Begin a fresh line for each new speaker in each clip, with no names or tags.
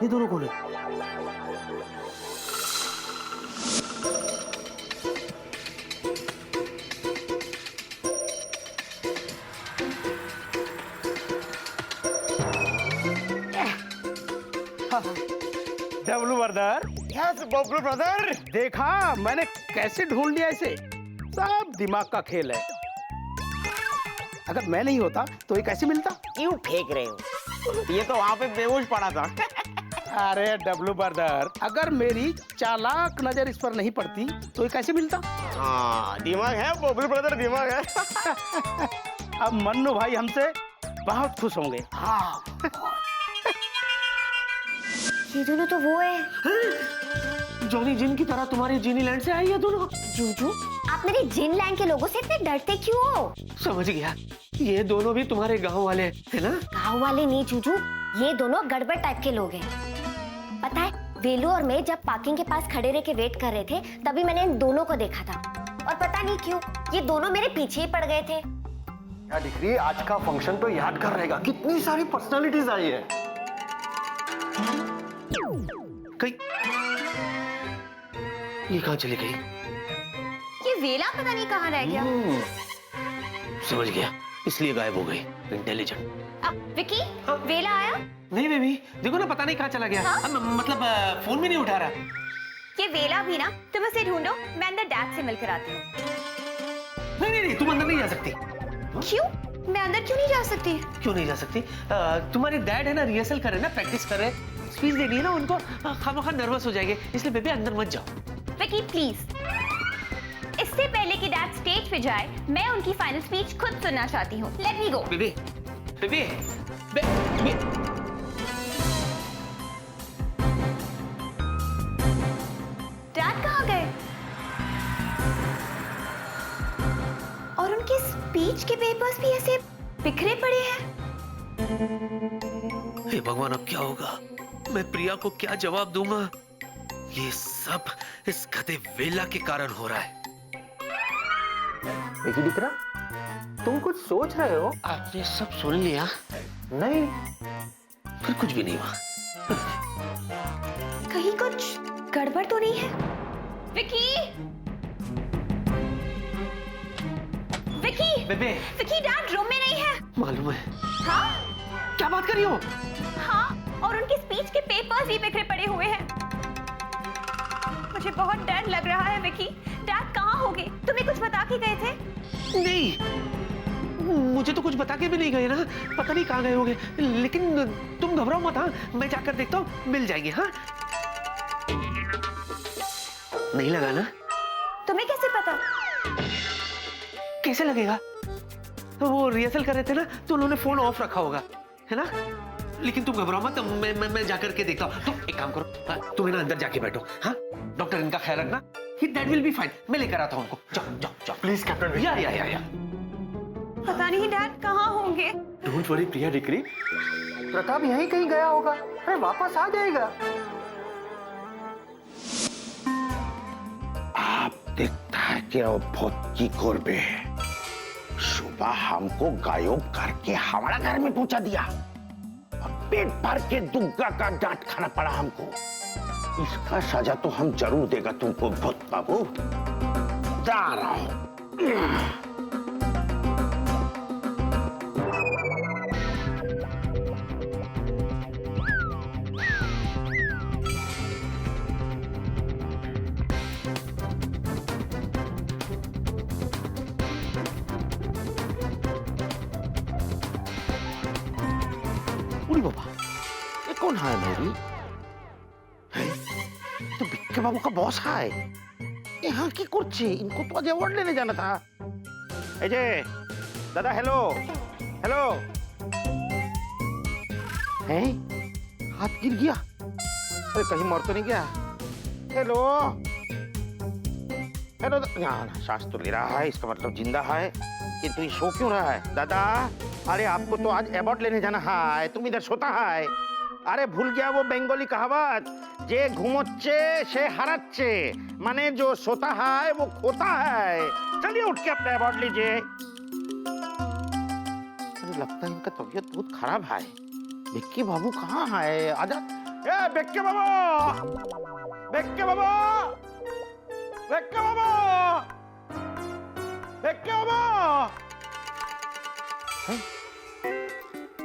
ये दोनों कौन है? W brother.
Yes Bablu brother.
देखा मैंने कैसे ढूंढ लिया इसे। सब दिमाग का खेल है। अगर मैं नहीं होता तो ये कैसे मिलता?
क्यों फेंक रहे हो? ये तो वहां पे बेहोश पड़ा था।
अरे डब्लू ब्रदर, अगर मेरी चालाक नजर इस पर नहीं पड़ती तो ये कैसे मिलता?
हाँ दिमाग है बबलू ब्रदर, दिमाग है।
अब मन्नू भाई हमसे बहुत खुश होंगे।
हाँ
ये दोनों तो वो है।
जॉनी जिन की तरह तुम्हारी जीनी लैंड से आई है दोनों।
जूजू, आप मेरे जिन लैंड के लोगों से इतने डरते क्यों हो?
समझ गया, ये दोनों भी तुम्हारे गांव वाले है ना?
गाँव वाले नहीं जूजू, ये दोनों गड़बड़ टाइप के लोग हैं। पता है, वेलू और मैं जब पार्किंग के पास खड़े रह के वेट कर रहे थे तभी मैंने इन दोनों को देखा था, और पता नहीं क्यों ये दोनों मेरे पीछे ही पड़ गए थे।
क्या दिख रही है, आज का फंक्शन तो यादगार रहेगा। कितनी सारी पर्सनालिटीज आई है।
कहीं ये कहाँ चली गई?
ये वेला पता नहीं कहाँ रह गया।
समझ गया, इसलिए गायब हो गई। इंटेलिजेंट।
विकी, वेला आया?
नहीं बेबी, देखो ना पता नहीं कहाँ चला गया।
हाँ?
मतलब फोन भी नहीं उठा रहा।
ये वेला भी ना, तुम उसे ढूंढो, मैं अंदर डैड से मिलकर आती हूँ।
नहीं, तुम अंदर नहीं जा सकती।
क्यों? मैं अंदर क्यों नहीं जा सकती?
क्यों नहीं जा सकती? तुम्हारे डैड है ना, रिहर्सल कर रहे हैं ना, प्रैक्टिस कर रहे हैं, स्पीच देनी है ना उनको। खामखा नर्वस हो जाएंगे, इसलिए बेबी अंदर मत जाओ।
विकी प्लीज, इससे पहले कि डैड स्टेज पे जाए मैं उनकी फाइनल स्पीच खुद सुनना चाहती हूँ। लेट मी गो।
बेबी बेबी
डैड कहाँ गए? और उनके स्पीच के पेपर्स भी ऐसे बिखरे पड़े हैं।
हे भगवान, अब क्या होगा? मैं प्रिया को क्या जवाब दूंगा? ये सब इस गधे वेला के कारण हो रहा है।
दिख रहा, तुम कुछ सोच रहे हो?
आपने सब सुन लिया?
नहीं,
फिर कुछ भी नहीं हुआ।
कहीं कुछ गड़बड़ तो नहीं है? विकी, विकी,
बेबे
विकी, डैड रूम में नहीं है।
मालूम है।
हाँ
क्या बात कर रही हो?
हाँ, और उनके स्पीच के पेपर्स भी बिखरे पड़े हुए हैं। मुझे बहुत डर लग रहा है विकी। डैड कहाँ होंगे? तुम्हें कुछ बता के गए थे?
नहीं, मुझे तो कुछ बता के भी नहीं गए ना। पता नहीं कहाँ गए होंगे, लेकिन तुम घबराओ मत। हाँ, मैं जाकर देखता हूँ, मिल जाएंगे। हाँ, नहीं लगा ना?
तुम्हें कैसे पता?
कैसे लगेगा? वो रिहर्सल कर रहे थे ना, तो उन्होंने फोन ऑफ रखा होगा, है ना? लेकिन तुम घबराओ मत, मैं जाकर के देखता हूँ। तुम एक काम करो, तुम ना अंदर जाके बैठो। हाँ, डॉक्टर इनका ख्याल रखना। That will be fine. मैं लेकर आता हूँ उनको। जाओ जाओ जाओ
प्लीज कैप्टन।
या।
पता नहीं डैड कहाँ होंगे।
Don't worry Priya decree, Pratap यहीं कहीं गया होगा। अरे वापस आ जाएगा।
आप देखता है कि वो बहुत की कोरबे है। सुबह हमको गायब करके हमारा घर में पहुंचा दिया और पेट भर के दुग्गा का डांट खाना पड़ा हमको। इसका सजा तो हम जरूर देगा तुमको भूत बाबू। जा रहा हूं। उड़ी बाबा, ये कौन है मेरी? तो बिक्के बाबू का बॉस है। यहाँ की कुर्सी, इनको तो आज अवार्ड लेने जाना था। अजय दादा, हेलो हेलो। हैं? हाथ गिर गया। अरे कहीं मर तो नहीं गया? Hello hello. ना, सांस तो ले रहा है, इसका मतलब जिंदा है। किंतु ये सो क्यों रहा है? दादा, अरे आपको तो आज अवार्ड लेने जाना है, तुम इधर सोता है। अरे भूल गया वो बेंगोली कहावत, जे घूमोच्चे से हराच्चे, माने जो सोता है वो खोता है। चलिए उठ के अपना अवार्ड लीजिए। अरे लगता है इनका तबीयत बहुत खराब है। विक्की बाबू कहाँ है? आजा ए बेक्के बाबा, बेक्के बाबा, बेक्के बाबा, बेक्के बाबा।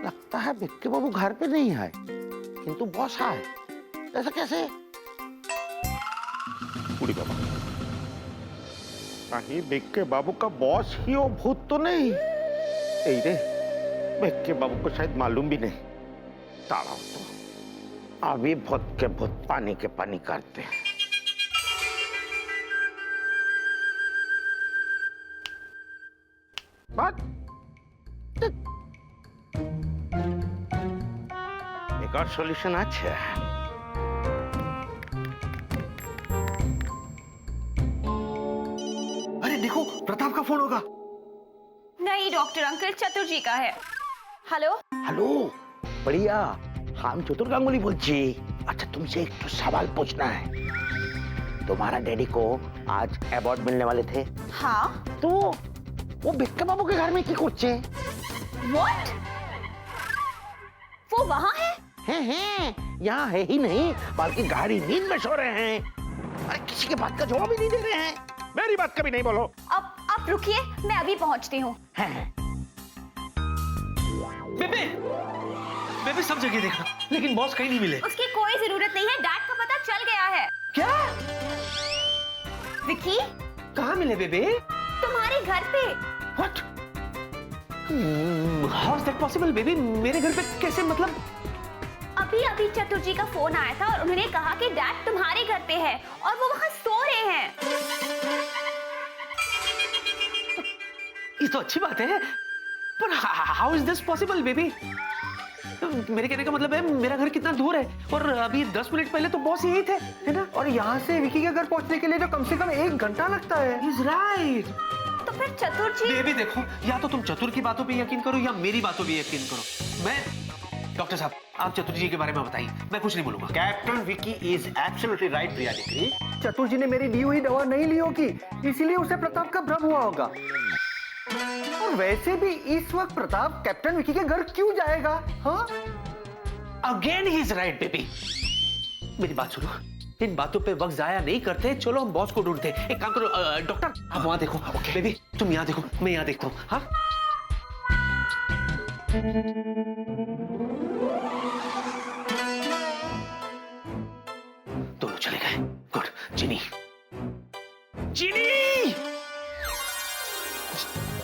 लगता है बेक्के बाबू घर पे नहीं है, किंतु बॉस है। ऐसा कैसे? बुढ़ी बाबा, कहीं बेक्के बाबू का बॉस ही वो भूत तो नहीं? यही रे, बेक्के बाबू को शायद मालूम भी नहीं। ताड़ा तो अभी भूत के भूत पानी के पानी करते हैं। बात एक और सॉल्यूशन अच्छा है।
अरे देखो, प्रताप का फोन होगा।
नहीं डॉक्टर अंकल, चतुर जी का है। हेलो
हेलो, बढ़िया। हम चतुर गांगुली बोलছি। अच्छा, तुमसे एक तो सवाल पूछना है। तुम्हारा डैडी को आज अवार्ड मिलने वाले थे,
हाँ।
तो वो बेक्के बाबू के घर में की कुछ है?
व्हाट? वो वहाँ है?
हैं, यहाँ है ही नहीं, बल्कि गाड़ी नींद में सो रहे हैं। अरे किसी के बात का जवाब ही नहीं दे रहे हैं। मेरी बात कभी नहीं बोलो।
अब आप रुकिए, मैं अभी पहुँचती हूँ।
बेबे, बेबे सब जगह देखा, लेकिन बॉस कहीं नहीं मिले।
उसकी कोई जरूरत नहीं है, डैड का पता चल गया है।
क्या?
विकी,
कहाँ मिले बेबे?
तुम्हारे घर पे।
What? How is that possible, baby? मेरे घर पे कैसे, मतलब?
अभी अभी चतुर जी का फोन आया था और उन्होंने कहा कि डैड तुम्हारे घर पे है और वो वहाँ सो रहे हैं।
ये तो अच्छी बात है, पर how is this possible, baby? मेरे कहने का मतलब है, मेरा घर कितना दूर है और अभी 10 मिनट पहले तो बॉस यही थे, है ना?
और यहाँ से विकी के घर पहुँचने के लिए तो कम से कम 1 घंटा लगता है।
He's right.
तो फिर चतुर जी।
बेबी देखो, या तो तुम चतुर की बातों पे यकीन करो या मेरी बातों पे यकीन करो। मैं डॉक्टर साहब, आप चतुर जी के बारे में बताइए, मैं कुछ नहीं बोलूंगा।
Captain Vicky is absolutely right Priya degree. चतुर जी ने मेरी दी हुई दवा नहीं ली होगी, इसीलिए उसे प्रताप का भ्रम हुआ होगा। और वैसे भी इस वक्त प्रताप कैप्टन विकी के घर क्यों जाएगा? हाँ,
again he is right baby. मेरी बात सुनो, इन बातों पे वक्त जाया नहीं करते, चलो हम बॉस को ढूंढते। एक काम करो डॉक्टर, आप वहां देखो। बेबी तुम यहाँ देखो, मैं यहाँ देखता हूँ। हाँ, दोनों चले गए। गुड। जिनी, जिनी!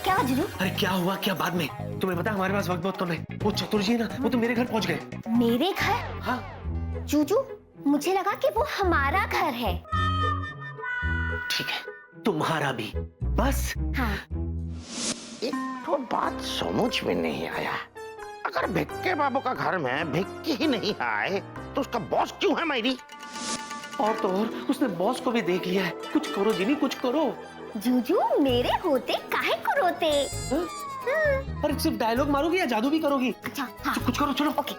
क्या हुआ जीजू?
अरे क्या हुआ क्या बाद में? तुम्हें पता है हमारे पास वक्त बहुत कम है। वो चतुर जी है ना, वो तो मेरे घर पहुंच गए।
मेरे घर?
हाँ।
जीजू, मुझे लगा कि वो हमारा घर है।
ठीक है, तुम्हारा भी। बस।
हाँ।
एक तो बात समझ में नहीं आया। अगर भिक्के बाबू का घर में भिक्की ही नहीं आए, तो उसका बॉस क्यों है मेरी?
और तो और उसने बॉस को भी देख लिया है। कुछ करो जिनी, कुछ करो।
जीजू, मेरे होते काहे को रोते?
अरे सिर्फ डायलॉग मारोगी या जादू भी करोगी?
अच्छा, हाँ।
कुछ करो, चलो।
ओके।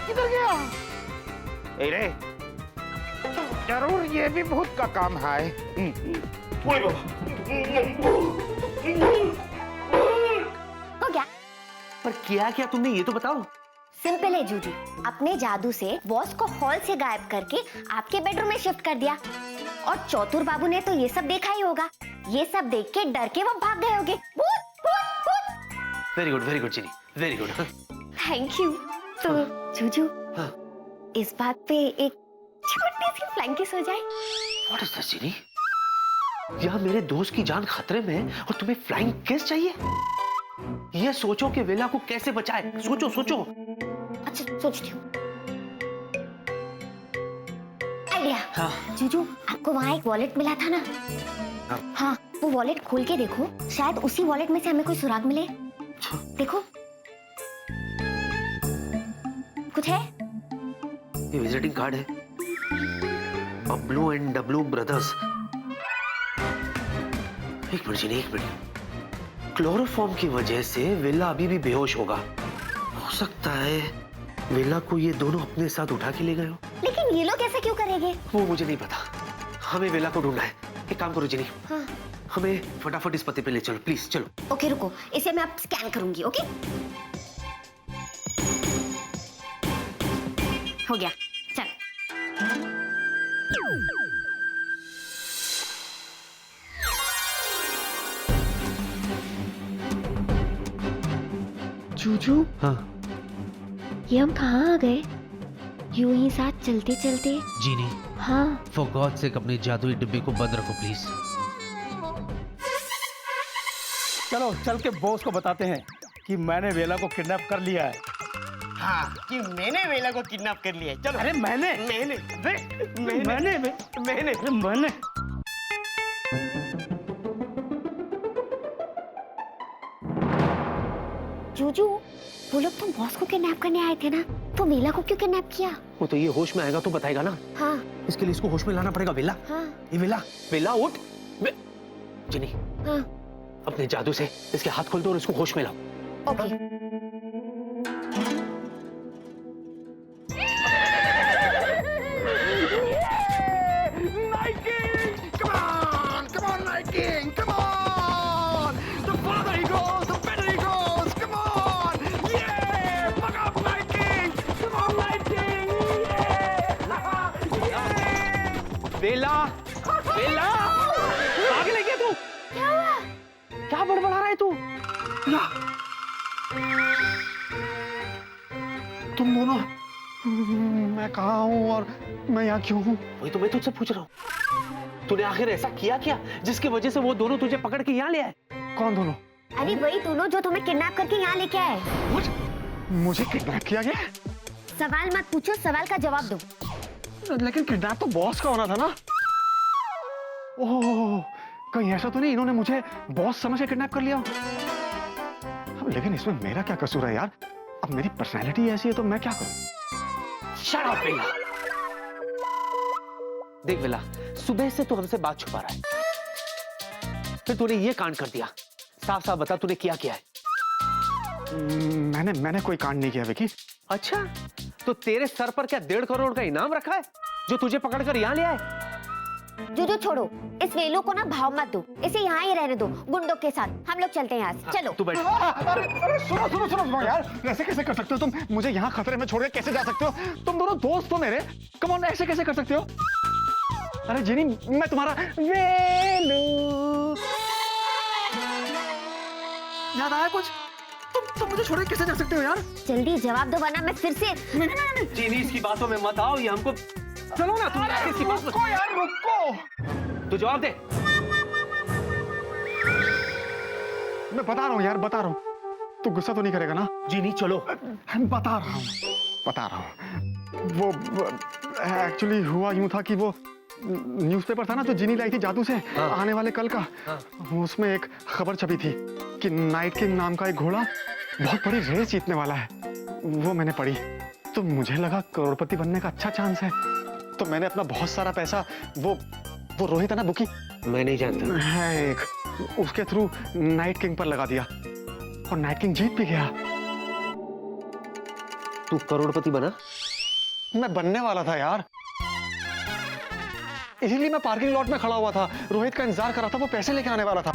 किधर गया? अरे जरूर ये भी भूत का काम है।
हो गया।
पर किया क्या तुमने, ये तो बताओ।
सिंपल है जीजू, अपने जादू से बॉस को हॉल से गायब करके आपके बेडरूम में शिफ्ट कर दिया। और चौतुर बाबू ने तो ये सब देखा ही होगा। ये सब देख के डर के वो भाग गए होंगे। भूत, भूत, भूत।
Very good Genie, very good.
Thank you. तो जीजू,
हाँ।
इस बात पे एक छोटी सी फ्लाइंग किस हो जाए?
What is this, जिनी? यहाँ मेरे दोस्त की जान खतरे में है और तुम्हें फ्लाइंग किस चाहिए? ये सोचो कि वेला को कैसे बचाए। सोचो सोचो।
अच्छा, सोचती हूँ। आइडिया।
हाँ।
जीजू, आपको वहाँ एक वॉलेट मिला था ना? हाँ, वो वॉलेट खोल के देखो, शायद उसी वॉलेट में से हमें कोई सुराग मिले। देखो, कुछ है?
ये विजिटिंग कार्ड है, बबलू एंड डब्लू ब्रदर्स। एक मिनट जिनी, एक मिनट। क्लोरोफॉर्म की वजह से वेला अभी भी बेहोश होगा। हो सकता है वेला को ये दोनों अपने साथ उठा के ले गए हो।
लेकिन ये लोग ऐसा क्यों करेंगे?
वो मुझे नहीं पता, हमें वेला को ढूंढना है। एक काम करो जिनी,
हाँ।
हमें फटाफट इस पते पे ले चलो प्लीज, चलो।
ओके रुको, इसे मैं अब स्कैन करूंगी। ओके, हो गया, चल। जूजू,
हाँ
ये हम कहाँ आ गए? यूं ही साथ चलते चलते।
जीनी,
हाँ,
फॉर गॉड सेक अपने जादुई डिब्बे को बंद रखो प्लीज।
चलो चल के बॉस को बताते हैं कि मैंने वेला को किडनैप कर लिया है।
हाँ कि मैंने वेला को किडनैप कर लिया है। चलो।
अरे मैंने मैंने
जूजू, वो लोग तुम बॉस को किडनैप करने आए थे ना, तो वेला को क्यों किडनैप किया?
वो तो ये होश में आएगा तो बताएगा ना।
हाँ
इसके लिए इसको होश में लाना पड़ेगा। वेला,
हाँ
ये वेला, वेला उठ। जिनी,
हाँ,
अपने जादू से इसके हाथ खोल दो और इसको होश में लाओ।
ओके।
वेला, वेला, आगे ले गया तू।
क्या हुआ?
क्या बड़बड़ा रहा है तू?
तुम दोनों, मैं कहाँ हूँ और मैं यहाँ क्यों हूँ?
वही तो मैं तुझसे पूछ रहा हूँ। तूने आखिर ऐसा किया क्या जिसकी वजह से वो दोनों तुझे पकड़ के यहाँ ले आए?
कौन दोनों?
अरे वही दोनों जो तुम्हें किडनैप करके यहाँ लेके आए।
मुझे किडनैप किया गया?
सवाल मत पूछो, सवाल का जवाब दो।
लेकिन किडनैप तो बॉस का होना था ना। ओह, कहीं ऐसा तो नहीं इन्होंने मुझे बॉस समझ के किडनैप कर लिया? अब लेकिन इसमें मेरा क्या कसूर है यार? अब मेरी पर्सनैलिटी ऐसी है तो मैं क्या करूं?
शट अप वेला। देख वेला, सुबह से तू हमसे बात छुपा रहा है, फिर तूने ये कांड कर दिया। साफ साफ बता तूने किया क्या है?
मैंने कोई कांड नहीं किया विकी।
अच्छा, तो तेरे सर पर क्या 1.5 करोड़ का इनाम रखा है जो तुझे पकड़कर यहाँ ले आए?
जूजू छोड़ो, इस वेलू को ना भाव मत दो, इसे यहाँ ही रहने दो गुंडों के साथ। हम लोग चलते हैं यहाँ से, चलो।
तू बैठ।
अरे सुनो यार, ऐसे कैसे कर सकते हो तुम? मुझे यहाँ खतरे में छोड़ के कैसे जा सकते हो? तुम दोनों दोस्त हो मेरे। कम ऑन, ऐसे कैसे कर सकते हो? अरे जिनी, मैं तुम्हारा वेलू। याद आया कुछ? तुम मुझे छोड़ के कैसे जा सकते हो यार?
जल्दी जवाब दो वरना मैं फिर से।
चीनी, इसकी बातों में मत आओ, ये हमको। चलो ना, तुम इसकी बात में।
रुको यार, रुको।
तू जवाब दे।
मैं बता रहा हूँ यार, बता रहा हूँ। तू गुस्सा तो नहीं करेगा ना?
जीनी चलो।
मैं बता रहा हूँ। वो एक्चुअली हुआ यूं था कि वो न्यूज़पेपर था ना जो जिनी लाई थी जादू से।
हाँ।
आने वाले कल का।
हाँ।
उसमें एक खबर छपी थी कि नाइट किंग नाम का एक घोड़ा बहुत बड़ी रेस जीतने वाला है। वो मैंने पढ़ी तो मुझे लगा करोड़पति बनने का अच्छा चांस है, तो मैंने अपना बहुत सारा पैसा वो रोहित है ना, बुकी
मैं नहीं जानता।
है एक, उसके थ्रू नाइट किंग पर लगा दिया और नाइट किंग जीत भी गया।
तू करोड़पति बना?
मैं बनने वाला था यार, इसीलिए मैं पार्किंग लॉट में खड़ा हुआ था, रोहित का इंतजार कर रहा था, वो पैसे लेके आने वाला था।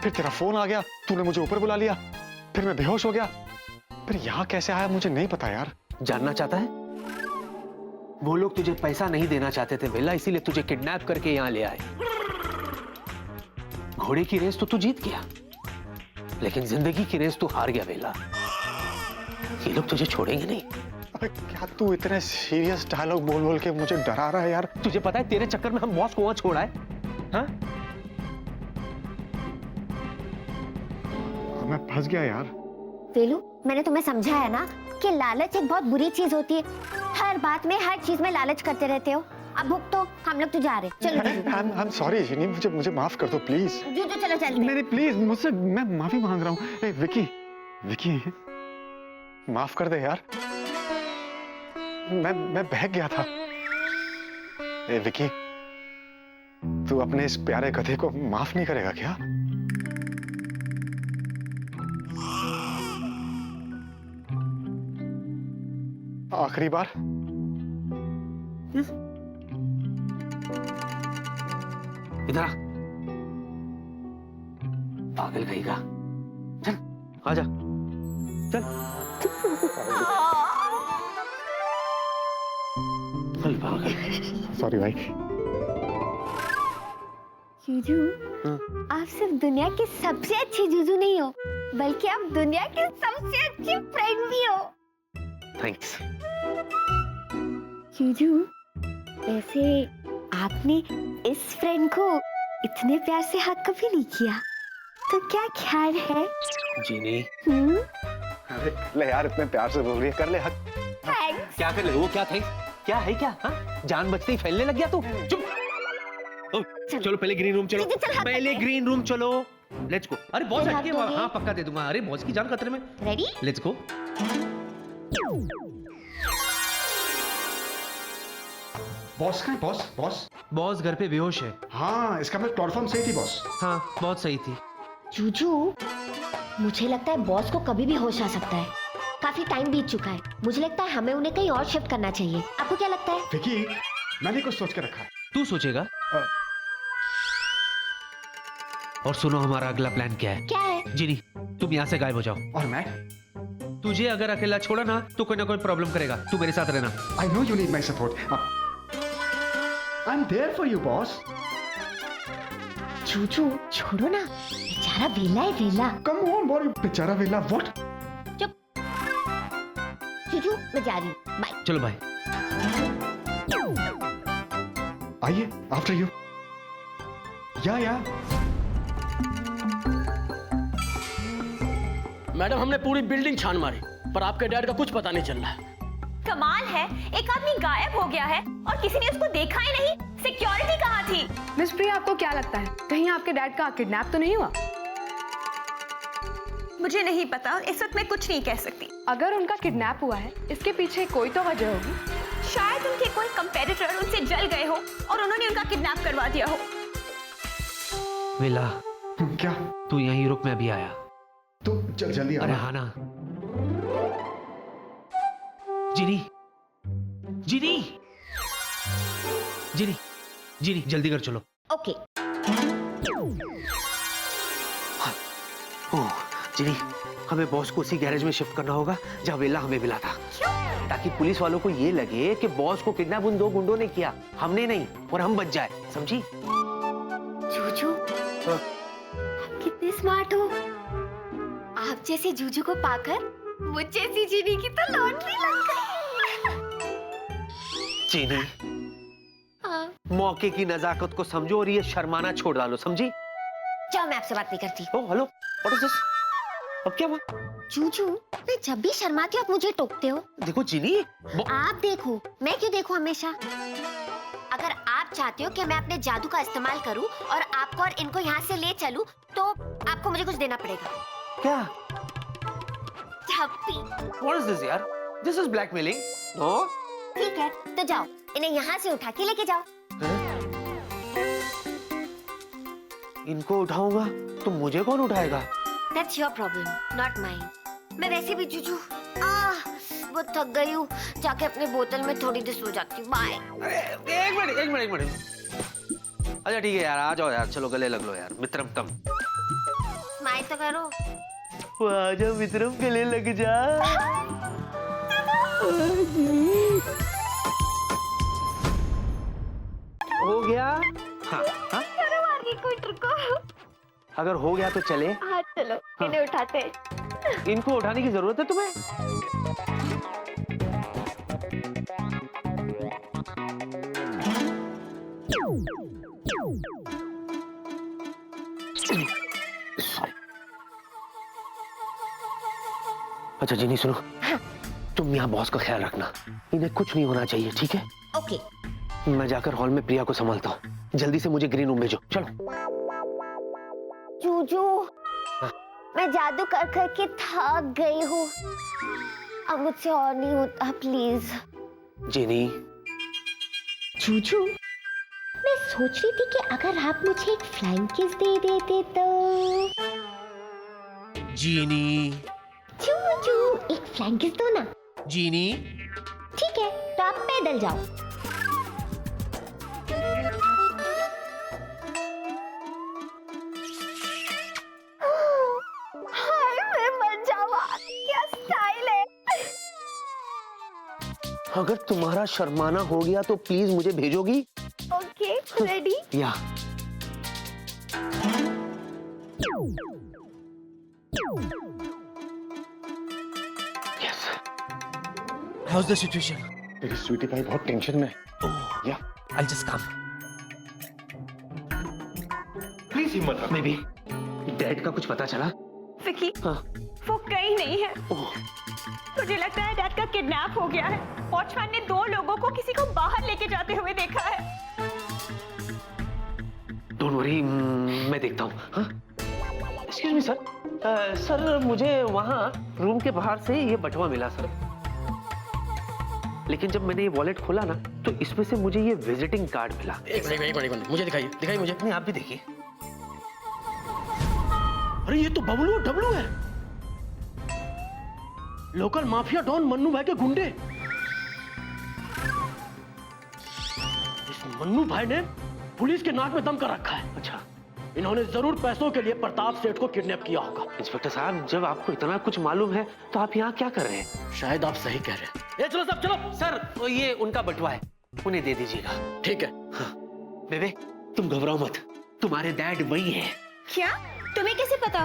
फिर तेरा फोन आ गया, तूने मुझे ऊपर बुला लिया, फिर मैं बेहोश हो गया। फिर यहाँ कैसे आया मुझे नहीं पता यार।
जानना चाहता है? वो लोग तुझे पैसा नहीं देना चाहते थे वेला, इसीलिए तुझे किडनैप करके यहाँ ले आए। घोड़े की रेस तो तू जीत गया, लेकिन जिंदगी की रेस तू हार गया वेला। ये लोग तुझे छोड़ेंगे नहीं।
अबे क्या तू इतने सीरियस डायलॉग बोल बोल के मुझे डरा रहा है यार?
तुझे पता है तेरे चक्कर में हम बॉस को वहां छोड़ा है। हाँ?
मैं फंस गया यार।
वेलू, मैंने तुम्हें समझाया ना कि लालच एक बहुत बुरी चीज होती है। हर बात में, हर चीज में लालच करते रहते हो। अब भुग तो, हम लोग तो जा रहे। चलो
I'm sorry जिनी, मुझे माफ कर दो प्लीज।
जूजू चलो चलते।
नहीं प्लीज, मुझसे मैं माफी मांग रहा हूँ। ए विकी माफ कर दे यार, मैं बहक गया था। ए विकी, तू अपने इस प्यारे गधे को माफ नहीं करेगा क्या? आखिरी बार।
इधर आ। पागल कहेगा। चल आजा, चल चल पागल।
सॉरी भाई।
जूजू, आप सिर्फ दुनिया के सबसे अच्छे जूजू नहीं हो, बल्कि आप दुनिया के सबसे अच्छे फ्रेंड भी हो।
थैंक्स।
जूजू, वैसे आपने इस फ्रेंड को इतने प्यार से हक कभी नहीं किया, तो क्या ख्याल है?
जीनी,
अरे ले यार, इतने प्यार से बोल रही है, कर ले हक।
थैंक्स।
क्या कर ले? वो क्या थे? क्या है क्या? हाँ? जान बचते ही फैलने लग गया तू। चुप। ओ, चलो पहले ग्रीन रूम चलो।
चल, चल, हाथ
पहले
पकड़।
ग्रीन रूम चलो। Let's go. अरे बॉस
हाथ
हटके,
धोगे?
हाँ पक्का दे दूंगा। अरे बॉस की जान खतरे में।
रेडी?
Let's go.
बॉस का बॉस बॉस।
बॉस घर पे बेहोश है।
हाँ, इसका मतलब प्लेटफॉर्म सही थी बॉस।
हाँ बहुत सही थी।
जूजू, मुझे लगता है बॉस को कभी भी होश आ सकता है। काफी टाइम बीत चुका है, मुझे लगता है हमें उन्हें कहीं और शिफ्ट करना चाहिए। आपको क्या लगता है?
विकी, मैंने कुछ सोच के रखा है।
तू सोचेगा। और सुनो हमारा अगला प्लान क्या है।
क्या है?
जीनी, तुम यहाँ से गायब हो जाओ।
और मैं?
तुझे अगर अकेला छोड़ा ना तो कोई ना कोई प्रॉब्लम करेगा। तू मेरे साथ रहना।
I know you need my support. I'm there for you, boss.
Juju, छोड़ो ना, बेचारा वेला है वेला।
Come on, boy, बेचारा वेला। What?
जूजू, मैं जा रही हूँ, बाय।
चलो भाई।
आइए, after you. या।
मैडम, हमने पूरी बिल्डिंग छान मारी, पर आपके डैड का कुछ पता नहीं चल रहा।
कमाल है, एक आदमी गायब हो गया है और किसी ने उसको देखा ही नहीं। सिक्योरिटी कहाँ थी?
मिस प्रिया, आपको क्या लगता है कहीं आपके डैड का किडनैप तो नहीं हुआ?
मुझे नहीं पता, इस वक्त मैं कुछ नहीं कह सकती।
अगर उनका किडनैप हुआ है, इसके पीछे कोई तो वजह होगी।
शायद उनके कोई कंपेटिटर उनसे जल गए हो और उन्होंने उनका किडनैप करवा दिया हो।
वेला,
क्या?
तू यहीं रुक, मैं अभी आया।
तो जल्दी
अरे
आना।
हाँ ना। जीनी, जीनी, जीनी, जीनी, जल्दी कर चलो।
ओके।
ओह, जीनी, हमें बॉस को उसी गैरेज में शिफ्ट करना होगा जहाँ वेला हमें मिला था। ताकि पुलिस वालों को ये लगे कि बॉस को किडनैप उन दो गुंडों ने किया, हमने नहीं, और हम बच जाए। समझी?
जूजू, कितने स्मार्ट हो। आप जैसे जूजू को पाकर मुझ जैसी जीनी की तो लॉटरी लग गई।
जीनी,
हाँ।
मौके की नजाकत को समझो और ये शर्माना छोड़ डालो। समझी?
चलो, मैं आपसे बात नहीं करती।
Oh hello, what is this? अब क्या हुआ?
जूजू, मैं जब भी शर्माती हूँ आप मुझे टोकते हो।
देखो जीनी,
आप देखो, मैं क्यों देखूं हमेशा? अगर आप चाहते हो कि मैं अपने जादू का इस्तेमाल करूं और आपको और इनको यहाँ से ले चलूं, तो आपको मुझे कुछ देना पड़ेगा।
क्या?
झप्पी।
What is this यार? This is blackmailing. No?
ठीक है, तो जाओ, इन्हें यहाँ से उठा के लेके जाओ।
इनको उठाऊंगा तो मुझे कौन उठाएगा?
That's your problem, not mine. मैं वैसे भी जूजू बहुत थक गई हूँ, जाके अपने बोतल में थोड़ी देर सो जाती हूँ। बाय।
एक मिनट। अच्छा ठीक है यार, आ जाओ यार, चलो गले लग लो यार, मित्रम तम।
स्माइल तो करो।
आजा मित्रम, गले लग जा। हो गया? हाँ, हाँ? अगर हो गया तो चले।
हाँ चलो, इन्हें उठाते हैं।
इनको उठाने की जरूरत है तुम्हें? अच्छा जिनी सुनो, तुम यहाँ बॉस का ख्याल रखना, इन्हें कुछ नहीं होना चाहिए, ठीक है?
ओके।
मैं जाकर हॉल में प्रिया को संभालता हूँ। जल्दी से मुझे ग्रीन रूम भेजो, चलो।
जूजू, मैं जादू कर करके थक गई हूँ, अब मुझसे और नहीं होता, प्लीज।
जिनी।
जूजू, मैं सोच रही थी कि अगर आप मुझे एक फ्लाइंग किस दे देते तो।
जीनी।
जूजू, एक फ्लाइंग किस दो ना।
जीनी।
ठीक है, तो आप पैदल जाओ।
अगर तुम्हारा शर्माना हो गया तो प्लीज मुझे भेजोगी?
Okay, ready?
या yes. How is the situation?
तेरी स्वीटी पाई बहुत टेंशन में या
आई जस्ट कम।
प्लीज हिम्मत रख।
मे बी डैड का कुछ पता चला?
विकी,
हाँ।
वो कहीं नहीं है।
ओह,
मुझे लगता है डैड का किडनैप हो गया है। वॉचमैन ने 2 लोगों को किसी को बाहर लेके जाते हुए देखा है।
डोंट वरी, मैं देखता हूँ। हाँ? एक्सक्यूज मी सर, सर मुझे वहाँ रूम के बाहर से ये बटुआ मिला सर, लेकिन जब मैंने ये वॉलेट खोला ना तो इसमें से मुझे ये विजिटिंग कार्ड मिला।
एक मिनट, मुझे दिखाइए मुझे।
नहीं, आप भी देखिए।
अरे ये तो बबलू और डबलू है, लोकल माफिया डॉन मन्नू भाई के गुंडे। इस मन्नू भाई ने पुलिस के नाक में दम कर रखा है।
अच्छा,
इन्होंने जरूर पैसों के लिए प्रताप सेठ को किडनैप किया होगा।
इंस्पेक्टर साहब, जब आपको इतना कुछ मालूम है तो आप यहाँ क्या कर रहे हैं?
शायद आप सही कह रहे हैं। ये चलो सब चलो।
सर, वो ये उनका बटुआ है, उन्हें दे दीजिएगा।
ठीक है।
हाँ। बेबे, तुम घबराओ मत, तुम्हारे डैड वही है।
क्या? तुम्हें कैसे पता?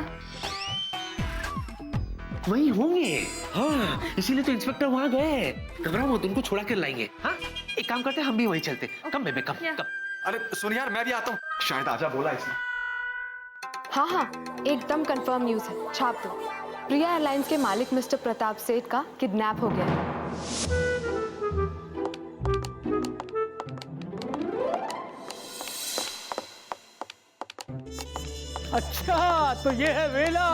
वही होंगे। हाँ, इसीलिए तो इंस्पेक्टर वहाँ गए। घबराओ मत, उनको छुड़ा कर लाएंगे। हाँ, एक काम करते हैं, हम भी वहीं चलते। कम बेबे, कम
Yeah.
कम।
अरे सुन यार, मैं भी आता हूँ। शायद आजा बोला इसने।
हाँ हाँ, एकदम कंफर्म न्यूज़ है, छाप दो। प्रिया एयरलाइंस के मालिक मिस्टर प्रताप सेठ का किडनैप हो गया है।
अच्छा, तो ये है वेला,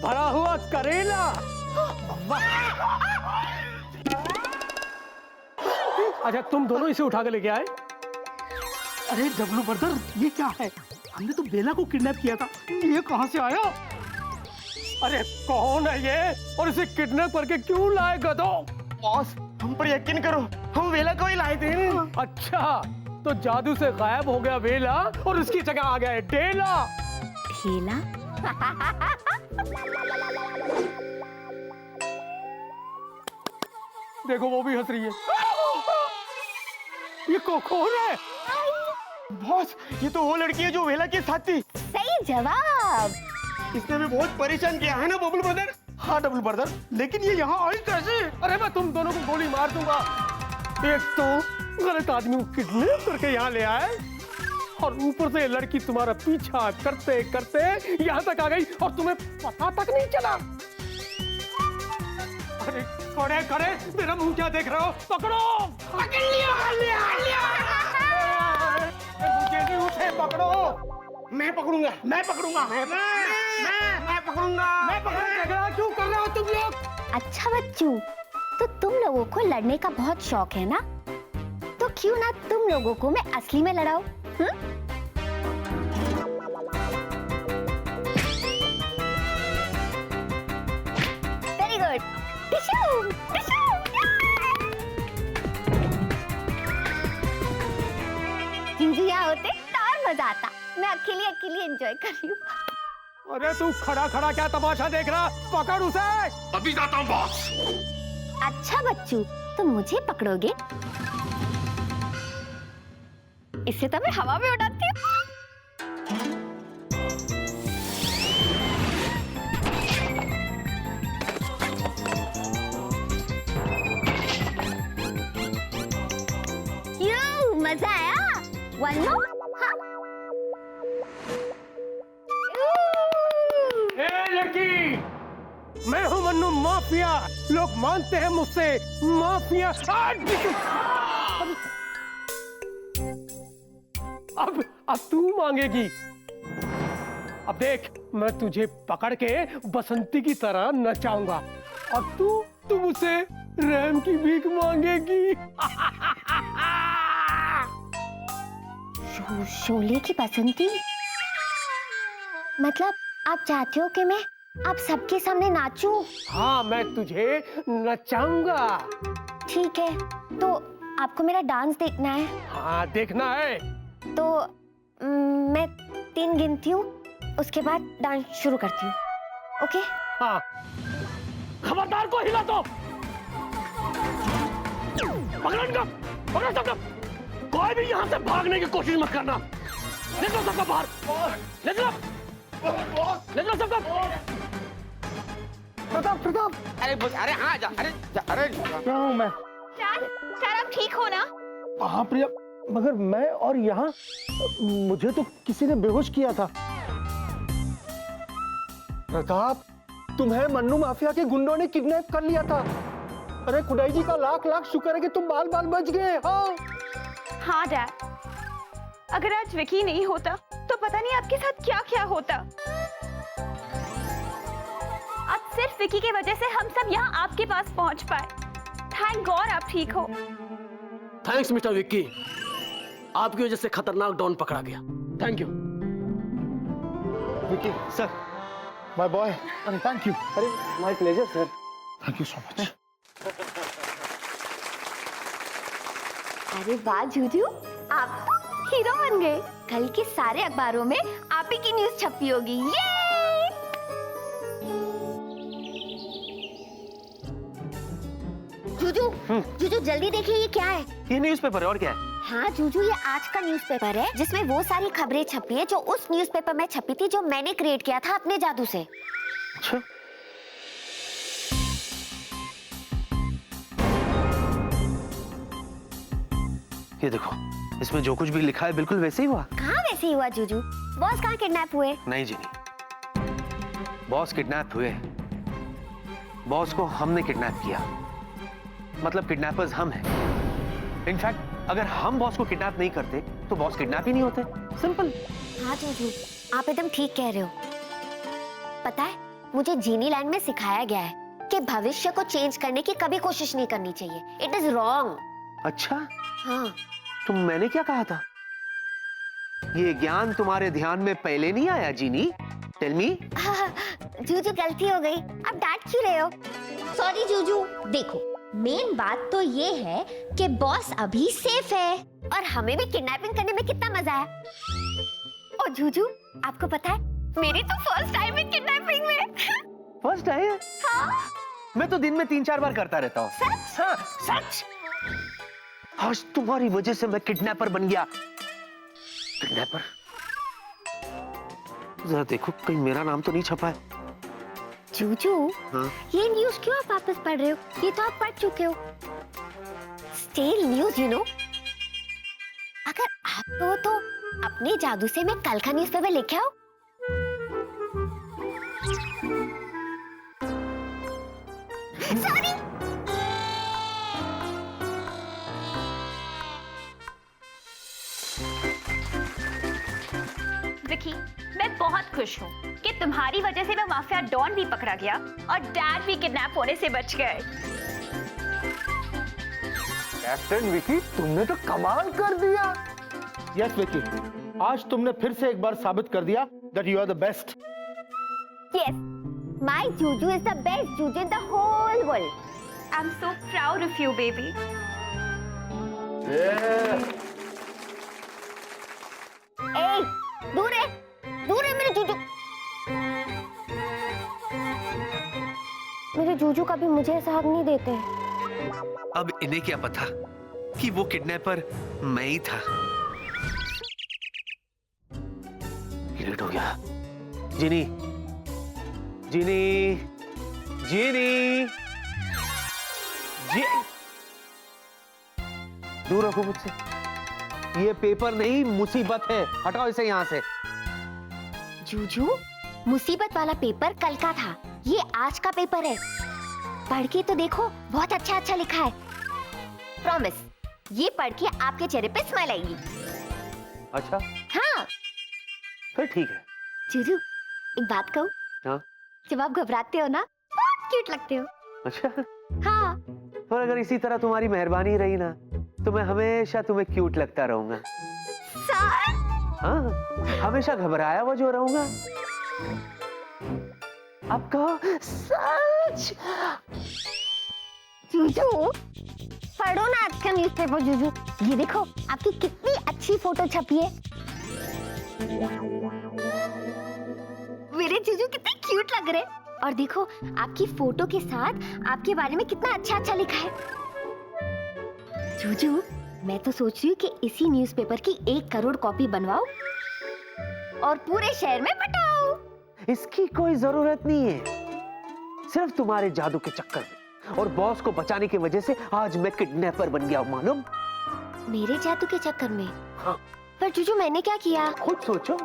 भरा हुआ करेला। अच्छा, तुम दोनों इसे उठा के लेके आए? अरे डब्लू ब्रदर, ये क्या है? हमने तो बेला को किडनैप किया था, ये कहाँ से आया? अरे कौन है ये और इसे किडनैप करके क्यों लाए गधो?
बॉस, हम पर यकीन करो, हम वेला को ही लाए थे।
अच्छा, तो जादू से गायब हो गया वेला और उसकी जगह आ गया है डेला।
ढेला?
देखो, वो भी हंस रही है। ये कौन है?
बॉस, ये तो वो लड़की है जो वेला के साथ थी।
सही जवाब।
इसने हमें बहुत परेशान किया है ना बबलू ब्रदर? हाँ डबल ब्रदर, लेकिन ये यहाँ आई कैसे?
अरे मैं तुम दोनों को गोली मार दूंगा। एक तो गलत आदमी को किडनैप करके यहाँ ले आए और ऊपर से ये लड़की तुम्हारा पीछा करते करते यहाँ तक आ गई और तुम्हें पता तक नहीं चला। अरे खड़े खड़े मेरा मुंह क्या देख रहे हो? पकड़ो, पकड़ लिया, लिया। मुझे नहीं उठे, पकड़ो।
मैं पकड़ूंगा, मैं पकड़ूंगा, मैं पकड़ूंगा।
क्यों कर रहे हो तुम लोग?
अच्छा बच्चू, तो तुम लोगों को लड़ने का बहुत शौक है ना? तो क्यों ना तुम लोगों को मैं असली में लड़ाऊं? Very good. Tissue, tissue. जिंजिया होते तो और मजा आता। मैं अकेली अकेली एंजॉय कर रही हूँ।
अरे तू खड़ा खड़ा क्या तमाशा देख रहा? पकड़ उसे।
अभी जाता हूँ बॉस।
अच्छा बच्चू, तुम मुझे पकड़ोगे? इससे तो मैं हवा में उड़ाती हूँ। क्यों, मजा आया? One more?
लड़की, मैं हूं मन्नू माफिया। लोग मानते हैं मुझसे माफिया। अब तू मांगेगी। अब देख, मैं तुझे पकड़ के बसंती की तरह नचाऊंगा और तू मुझसे रहम की भीख मांगेगी।
शोले की बसंती? मतलब आप चाहते हो कि मैं आप सबके सामने नाचूं?
हाँ, मैं तुझे नचाऊंगा।
ठीक है, तो आपको मेरा डांस देखना है?
हाँ, देखना है।
तो मैं 3 गिनती हूँ, उसके बाद डांस शुरू करती हूँ। ओके?
हाँ, खबरदार को हिला दो। पकड़ो इनको, पकड़ो सबको। कोई भी यहाँ से भागने की कोशिश मत करना। निकलो सबका बाहर, निकलो, निकलो सबका।
प्रताप प्रताप,
अरे हाँ जा, अरे
क्या हूँ मैं?
चार आप ठीक हो ना?
हाँ प्रिया, मगर मैं और यहाँ मुझे तो किसी ने बेहोश किया था। प्रताप, तुम्हें मन्नू माफिया के गुंडों ने किडनैप कर लिया था। अरे खुदाई जी का लाख लाख शुक्र है कि तुम बाल बाल बच गए। हाँ
हाँ डैड, अगर आज विकी नहीं होता तो पता नहीं आपके साथ क्या क्या होता। अब सिर्फ विकी की वजह से हम सब यहाँ आपके पास पहुंच पाए। थैंक गॉड आप ठीक हो।
थैंक्स मिस्टर विक्की, आपकी वजह से खतरनाक डॉन पकड़ा गया। Thank you.
Vicky
sir,
my boy, अरे थैंक यू। अरे my pleasure sir, thank you so much.
अरे वाह जूजू, आप तो हीरो बन गए। कल के सारे अखबारों में आप ही की न्यूज छपी होगी। ये जूजू, जूजू जल्दी देखिए ये क्या है।
ये न्यूज़पेपर है और क्या है?
हाँ जूजू, ये आज का न्यूज़पेपर है जिसमें वो सारी खबरें छपी है जो उस न्यूज़पेपर में छपी थी जो मैंने क्रिएट किया था अपने जादू से।
अच्छा, ये देखो, इसमें जो कुछ भी लिखा है बिल्कुल वैसे ही हुआ।
कहाँ वैसे ही हुआ जूजू? बॉस कहाँ किडनैप हुए?
नहीं जीनी, बॉस किडनैप हुए। बॉस को हमने किडनैप किया, मतलब किडनैपर्स हम हैं। इनफैक्ट अगर हम बॉस को किडनैप नहीं करते तो बॉस किडनैप ही नहीं होते। सिंपल।
हाँ जूजू, आप एकदम ठीक कह रहे हो। पता है, मुझे जीनी लैंड में सिखाया गया है कि भविष्य को चेंज करने की कभी कोशिश नहीं करनी चाहिए। It is wrong.
अच्छा,
हाँ
तो मैंने क्या कहा था? ये ज्ञान तुम्हारे ध्यान में पहले नहीं आया जीनी? Tell me.
जूजू गलती हो गई, आप डांट क्यों रहे हो?
सॉरी जूजू। देखो, मेन बात तो ये है कि बॉस अभी सेफ है
और हमें भी किडनैपिंग करने में कितना मजा आया। और जूजू, आपको पता है मेरी तो फर्स्ट टाइम है किडनैपिंग में।
First time?
हाँ।
मैं तो दिन में 3-4 बार करता रहता हूँ।
सच?
हाँ, सच। आज तुम्हारी वजह से मैं किडनैपर बन गया। किडनैपर? जरा देखो कहीं मेरा नाम तो नहीं छपा है।
जूजू,
हाँ?
ये न्यूज़ क्यों आप वापस पढ़ रहे हो? ये तो आप पढ़ चुके हो। Stale news, you know. अगर आप हो तो अपने जादू से मैं कल का न्यूज़पेपर लेके आओ। सॉरी।
विकी, मैं बहुत खुश हूँ कि तुम्हारी वजह से मैं माफिया डॉन भी पकड़ा गया और डैड भी किडनैप होने से बच गए।
कैप्टन विकी, तुमने तो कमाल कर दिया। यस विकी, आज तुमने फिर से एक बार साबित कर दिया that you are the best.
Yes, my Juju is the best Juju in the whole world.
I'm so proud of you, baby.
Hey, दूर है मेरे जूजू। मेरे जूजू कभी मुझे ऐसा हक नहीं देते।
अब इन्हें क्या पता कि वो किडनैपर मैं ही था। लेट हो गया। जीनी, जीनी, जीनी, जी, दूर रखो मुझसे। ये पेपर नहीं, मुसीबत है। हटाओ इसे यहाँ से।
जूजू, मुसीबत वाला पेपर कल का था, ये आज का पेपर है। पढ़ के तो देखो, बहुत अच्छा अच्छा लिखा है। प्रॉमिस, ये पढ़ के आपके चेहरे पे स्माइल आएगी।
अच्छा,
हाँ।
फिर ठीक है।
जूजू, एक बात कहूँ?
हाँ?
जब आप घबराते हो ना, बहुत क्यूट लगते हो।
अच्छा,
हाँ।
और अगर इसी तरह तुम्हारी मेहरबानी रही ना, तो मैं हमेशा तुम्हें क्यूट लगता रहूंगा।
सर?
हाँ, हमेशा घबराया हुआ जो रहूंगा। अब कहो सच।
जूजू, पढ़ो ना आज का न्यूज़पेपर। जूजू, ये देखो आपकी कितनी अच्छी फोटो छपी है। मेरे जूजू कितने क्यूट लग रहे हैं। और देखो आपकी फोटो के साथ आपके बारे में कितना अच्छा अच्छा लिखा है। जूजू, मैं तो सोच रही हूँ कि इसी न्यूज़पेपर की 1 करोड़ कॉपी बनवाओ और पूरे शहर में बटाओ।
इसकी कोई जरूरत नहीं है, सिर्फ तुम्हारे जादू के चक्कर में और बॉस को बचाने की वजह से आज मैं किडनैपर बन गया हूँ मालूम।
मेरे जादू के चक्कर में?
हाँ।
पर जूजू मैंने क्या किया?
खुद सोचो,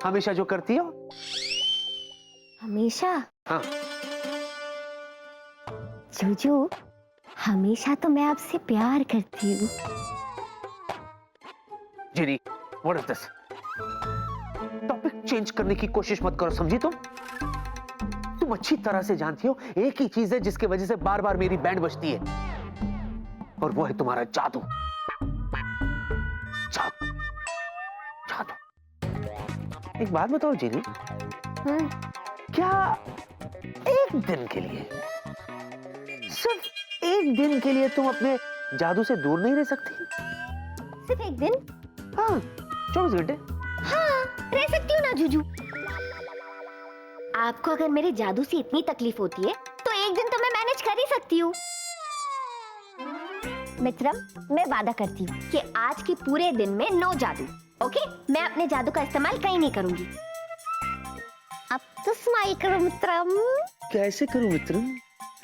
हमेशा जो करती हो।
हमेशा?
हाँ।
जूजू, हमेशा तो मैं आपसे प्यार करती हूँ।
Genie, what is this? Topic change करने की कोशिश मत करो, समझी तुम? तुम अच्छी तरह से जानती हो एक ही चीज है जिसकी वजह से बार बार मेरी बैंड बजती है, और वो है तुम्हारा जादू। जादू, जादू। एक बात बताओ जिनी, क्या एक दिन के लिए, सिर्फ एक दिन के लिए तुम अपने जादू से दूर नहीं रह सकती?
सिर्फ एक दिन?
हाँ, 24 घंटे।
हाँ, रह सकती हूँ ना जूजू। आपको अगर मेरे जादू से इतनी तकलीफ होती है तो एक दिन तो मैं मैनेज कर ही सकती हूँ। मित्रम, मैं वादा करती हूँ कि आज के पूरे दिन में नो जादू। ओके? मैं अपने जादू का इस्तेमाल कहीं नहीं करूंगी। अब तो स्माइल करो मित्रम।
कैसे करूं मित्रम?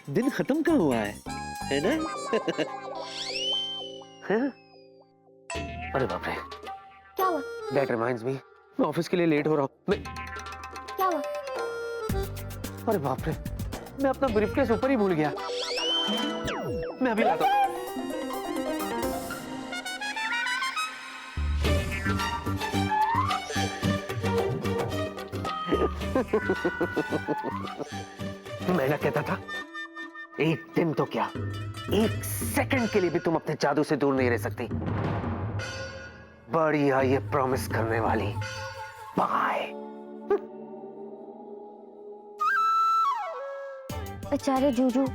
दिन खत्म का हुआ है ना? हाँ? अरे बाप रे,
क्या हुआ?
That reminds me, मैं ऑफिस के लिए लेट हो रहा हूँ।
क्या हुआ?
अरे बाप रे, मैं अपना ब्रीफकेस ऊपर ही भूल गया। मैं अभी लाता हूँ। मैं ना कहता था, एक दिन तो क्या, 1 सेकंड के लिए भी तुम अपने जादू से दूर नहीं रह सकती। बढ़िया ये प्रॉमिस करने वाली। बाय।
बेचारे जूजू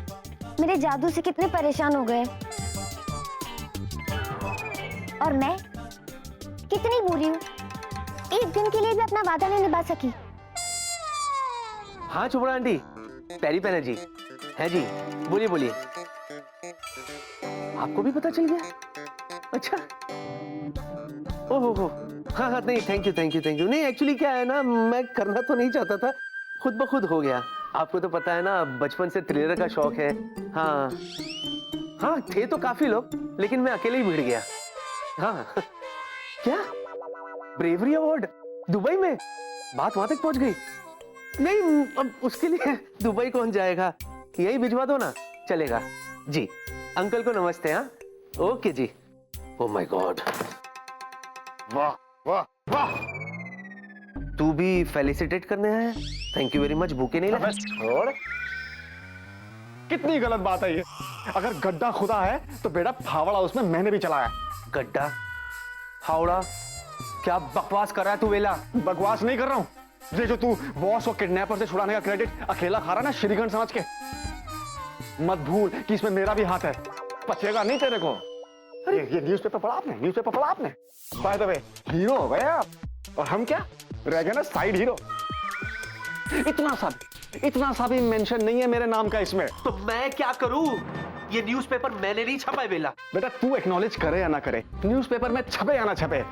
मेरे जादू से कितने परेशान हो गए, और मैं कितनी बुरी हूँ, एक दिन के लिए भी अपना वादा नहीं निभा सकी।
हाँ चुपड़ा आंटी, पैरी पहना जी, है जी, बोलिए बोलिए। आपको भी पता चल गया? अच्छा, ओहो, हाँ हाँ, नहीं thank you thank you thank you. नहीं एक्चुअली क्या है ना, मैं करना तो नहीं चाहता था, खुद ब खुद हो गया। आपको तो पता है ना, बचपन से थ्रिलर का शौक है। हाँ हाँ, थे तो काफी लोग, लेकिन मैं अकेले ही भिड़ गया। हाँ क्या ब्रेवरी अवार्ड दुबई में? बात वहां तक पहुंच गई? नहीं, अब उसके लिए दुबई कौन जाएगा, यही भिजवा दो ना, चलेगा जी। अंकल को नमस्ते। हाँ ओके जी। ओह माय गॉड,
वाह वाह वाह,
तू भी फेलिसिटेट करने आया? Thank you very much. भूखे नहीं लगे?
छोड़, कितनी गलत बात है ये। अगर गड्ढा खुदा है तो बेटा फावड़ा उसमें मैंने भी चलाया।
गड्ढा फावड़ा? क्या बकवास कर रहा है तू वेला?
बकवास नहीं कर रहा हूं, ये जो तू बॉस को किडनैपर से छुड़ाने का क्रेडिट अकेला खा रहा ना श्रीगंठ समझ के, मत भूल कि इसमें मेरा भी हाथ है। पचेगा नहीं तेरे को। ये न्यूज़पेपर पढ़ा आपने? न्यूज़पेपर पढ़ा आपने? बाय द वे, हीरो हो गए आप, और हम क्या रह गए ना, साइड हीरो। इतना सा भी मेंशन नहीं है मेरे नाम का इसमें।
तो मैं क्या करूं? ये न्यूज़पेपर मैंने नहीं छपा है बेला।
बेटा तू एक्नॉलेज करे या ना करे, न्यूज़पेपर में छपे या ना छपे,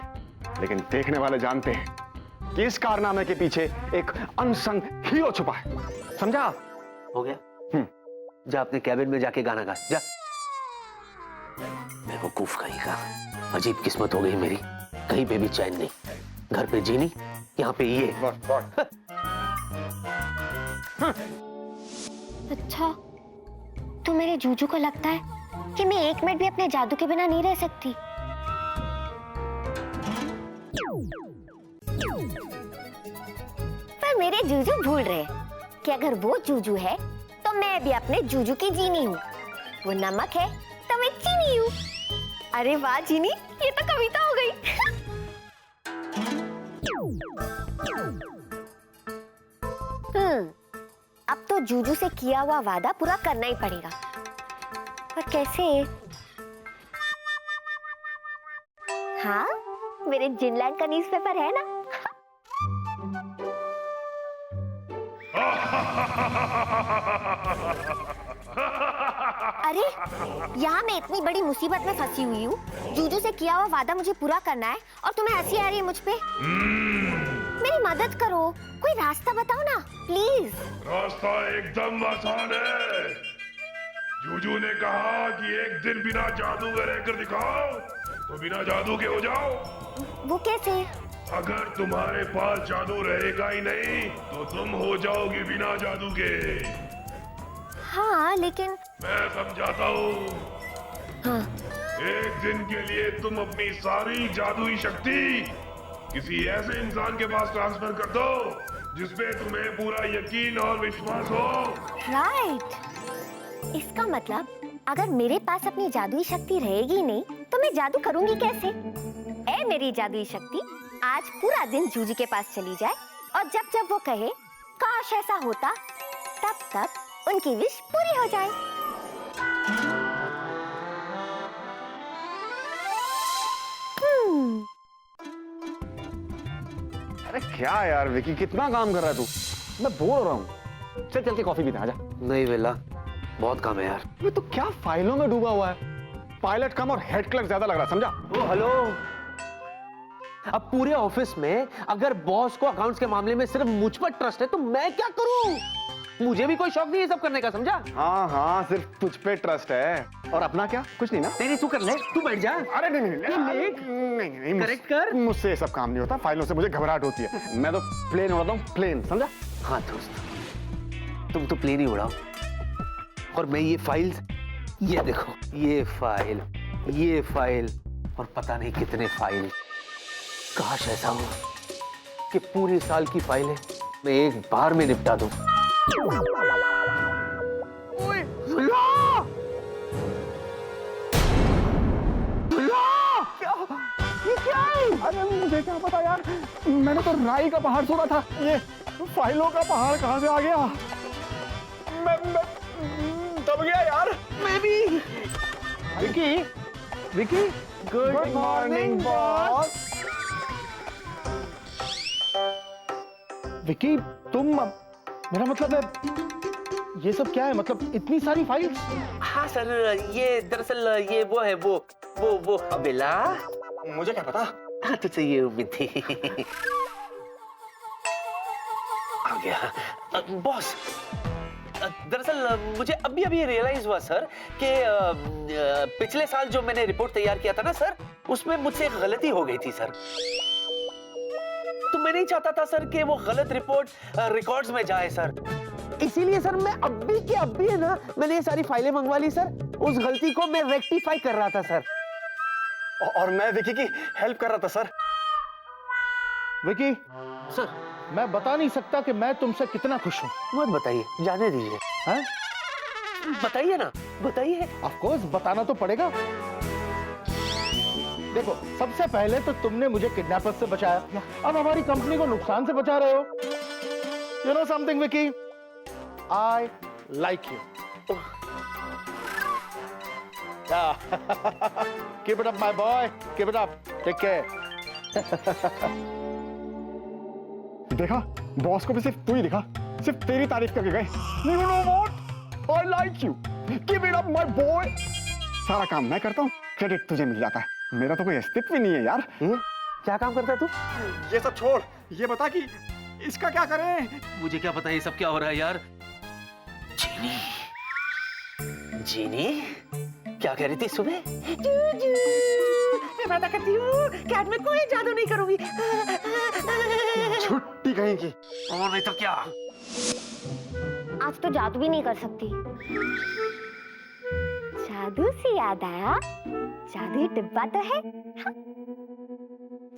लेकिन देखने वाले जानते हैं कि इस कारनामे के पीछे एक अनसंग हीरो छुपा है। समझा?
हो गया? जा अपने कैबिन में जाके गाना गा जा। बेवकूफ कहीं का, अजीब किस्मत हो गई मेरी, कहीं पे भी चैन नहीं। घर पे जीनी, यहाँ पे ये।
अच्छा, तो मेरे जूजू को लगता है कि मैं 1 मिनट भी अपने जादू के बिना नहीं रह सकती। पर मेरे जूजू भूल रहे कि अगर वो जूजू है तो मैं भी अपने जूजू की जीनी हूँ। वो नमक है तो मैं चीनी हूँ। अरे वाह जीनी, ये तो कविता हो गई। अब तो जूजू से किया हुआ वादा पूरा करना ही पड़ेगा, पर कैसे? हाँ, मेरे जिनलैंड का न्यूज़पेपर है ना। अरे यहाँ मैं इतनी बड़ी मुसीबत में फंसी हुई हूँ। जूजू से किया हुआ वादा मुझे पूरा करना है और तुम्हें हंसी आ रही है मुझ पे। मेरी मदद करो, कोई रास्ता बताओ ना प्लीज।
रास्ता एकदम आसान है। जूजू ने कहा कि एक दिन बिना जादू के रहकर दिखाओ तो बिना जादू के हो जाओ।
वो कैसे?
अगर तुम्हारे पास जादू रहेगा ही नहीं तो तुम हो जाओगी बिना जादू के।
हाँ लेकिन
मैं समझाता हूँ।
हाँ।
एक दिन के लिए तुम अपनी सारी जादुई शक्ति किसी ऐसे इंसान के पास ट्रांसफर कर दो जिसपे तुम्हें पूरा यकीन और विश्वास हो।
राइट। इसका मतलब अगर मेरे पास अपनी जादुई शक्ति रहेगी नहीं तो मैं जादू करूंगी कैसे? ए मेरी जादुई शक्ति आज पूरा दिन जूजी के पास चली जाए और जब जब वो कहे काश ऐसा होता तब तक उनकी विश पूरी हो जाए।
अरे क्या यार विकी, कितना काम कर रहा है तू? मैं बोर हो रहा हूँ। चल चल के कॉफी पीते हैं, आजा।
नहीं बेला, बहुत काम है यार।
ये तो क्या फाइलों में डूबा हुआ है। पायलट कम और हेड क्लर्क ज्यादा लग रहा, समझा?
ओ हेलो, अब पूरे ऑफिस में अगर बॉस को अकाउंट्स के मामले में सिर्फ मुझ पर ट्रस्ट है तो मैं क्या करूं? मुझे भी कोई शौक नहीं है सब करने का, समझा?
हाँ हाँ, सिर्फ तुझ पे ट्रस्ट है। और अपना क्या? कुछ नहीं ना?
नहीं तू कर ले, तू बैठ जा।
अरे नहीं नहीं,
करेक्ट कर।
मुझसे ये सब काम नहीं होता। फाइलों से मुझे घबराहट होती है। मैं तो प्लेन उड़ाता हूँ, प्लेन, समझा?
हाँ दोस्त, तुम तो प्लेन ही उड़ाओ और मैं ये फाइल्स, ये देखो, ये फाइल और पता नहीं कितने फाइल। काश ऐसा हो कि पूरे साल की फाइलें मैं एक बार में निपटा दूं।
अरे मुझे क्या पता यार, मैंने तो राई का पहाड़ छोड़ा था। ये फाइलों का पहाड़ कहाँ से आ गया? मैं दब गया यार।
मैं भी।
Vicky, good morning boss.
Vicky तुम, मेरा मतलब है ये सब क्या है? मतलब इतनी सारी फाइल्स?
हाँ सर, ये दरअसल ये वो है, वो बेला।
मुझे क्या पता?
हाँ तुझसे ये उम्मीद थी। आ गया बॉस। दरअसल मुझे अभी रियलाइज हुआ सर कि पिछले साल जो मैंने रिपोर्ट तैयार किया था ना सर, उसमें मुझसे एक गलती हो गई थी सर। तो मैं नहीं चाहता था सर कि वो गलत रिपोर्ट रिकॉर्ड्स में जाए सर। इसीलिए सर मैं अभी है ना, मैंने ये सारी फाइलें मंगवा ली सर। उस गलती को मैं रेक्टिफाई कर रहा था सर।
और मैं विकी की हेल्प कर रहा था सर।
विकी
सर,
मैं बता नहीं सकता कि मैं तुमसे कितना खुश हूँ।
मत बताइए, जाने दीजिए।
हैं?
बताइए ना, बताइए।
ऑफ कोर्स बताना तो पड़ेगा। देखो, सबसे पहले तो तुमने मुझे किडनैपर्स से बचाया, अब हमारी कंपनी को नुकसान से बचा रहे हो। You know something Vicky, I like you. Keep it up, my boy. Keep it up. Take care.
देखा, बॉस को भी सिर्फ तू ही दिखा, सिर्फ तेरी तारीफ करके गए। You know what? I like you. Keep it up, my boy. सारा काम मैं करता हूँ, क्रेडिट तुझे मिल जाता है। मेरा तो कोई अस्तित्व ही नहीं है यार।
क्या काम करता है तू?
ये सब छोड़, ये बता कि इसका क्या करें?
मुझे क्या पता ये सब क्या हो रहा है यार। जीनी क्या कह रही थी सुबह? मैं वादा करती हूँ कि आज मैं कोई जादू नहीं करूंगी।
छुट्टी कहीं की।
और नहीं तो क्या।
आज तो जादू भी नहीं कर सकती। जादू से याद आया, जादुई डिब्बा तो है। हाँ।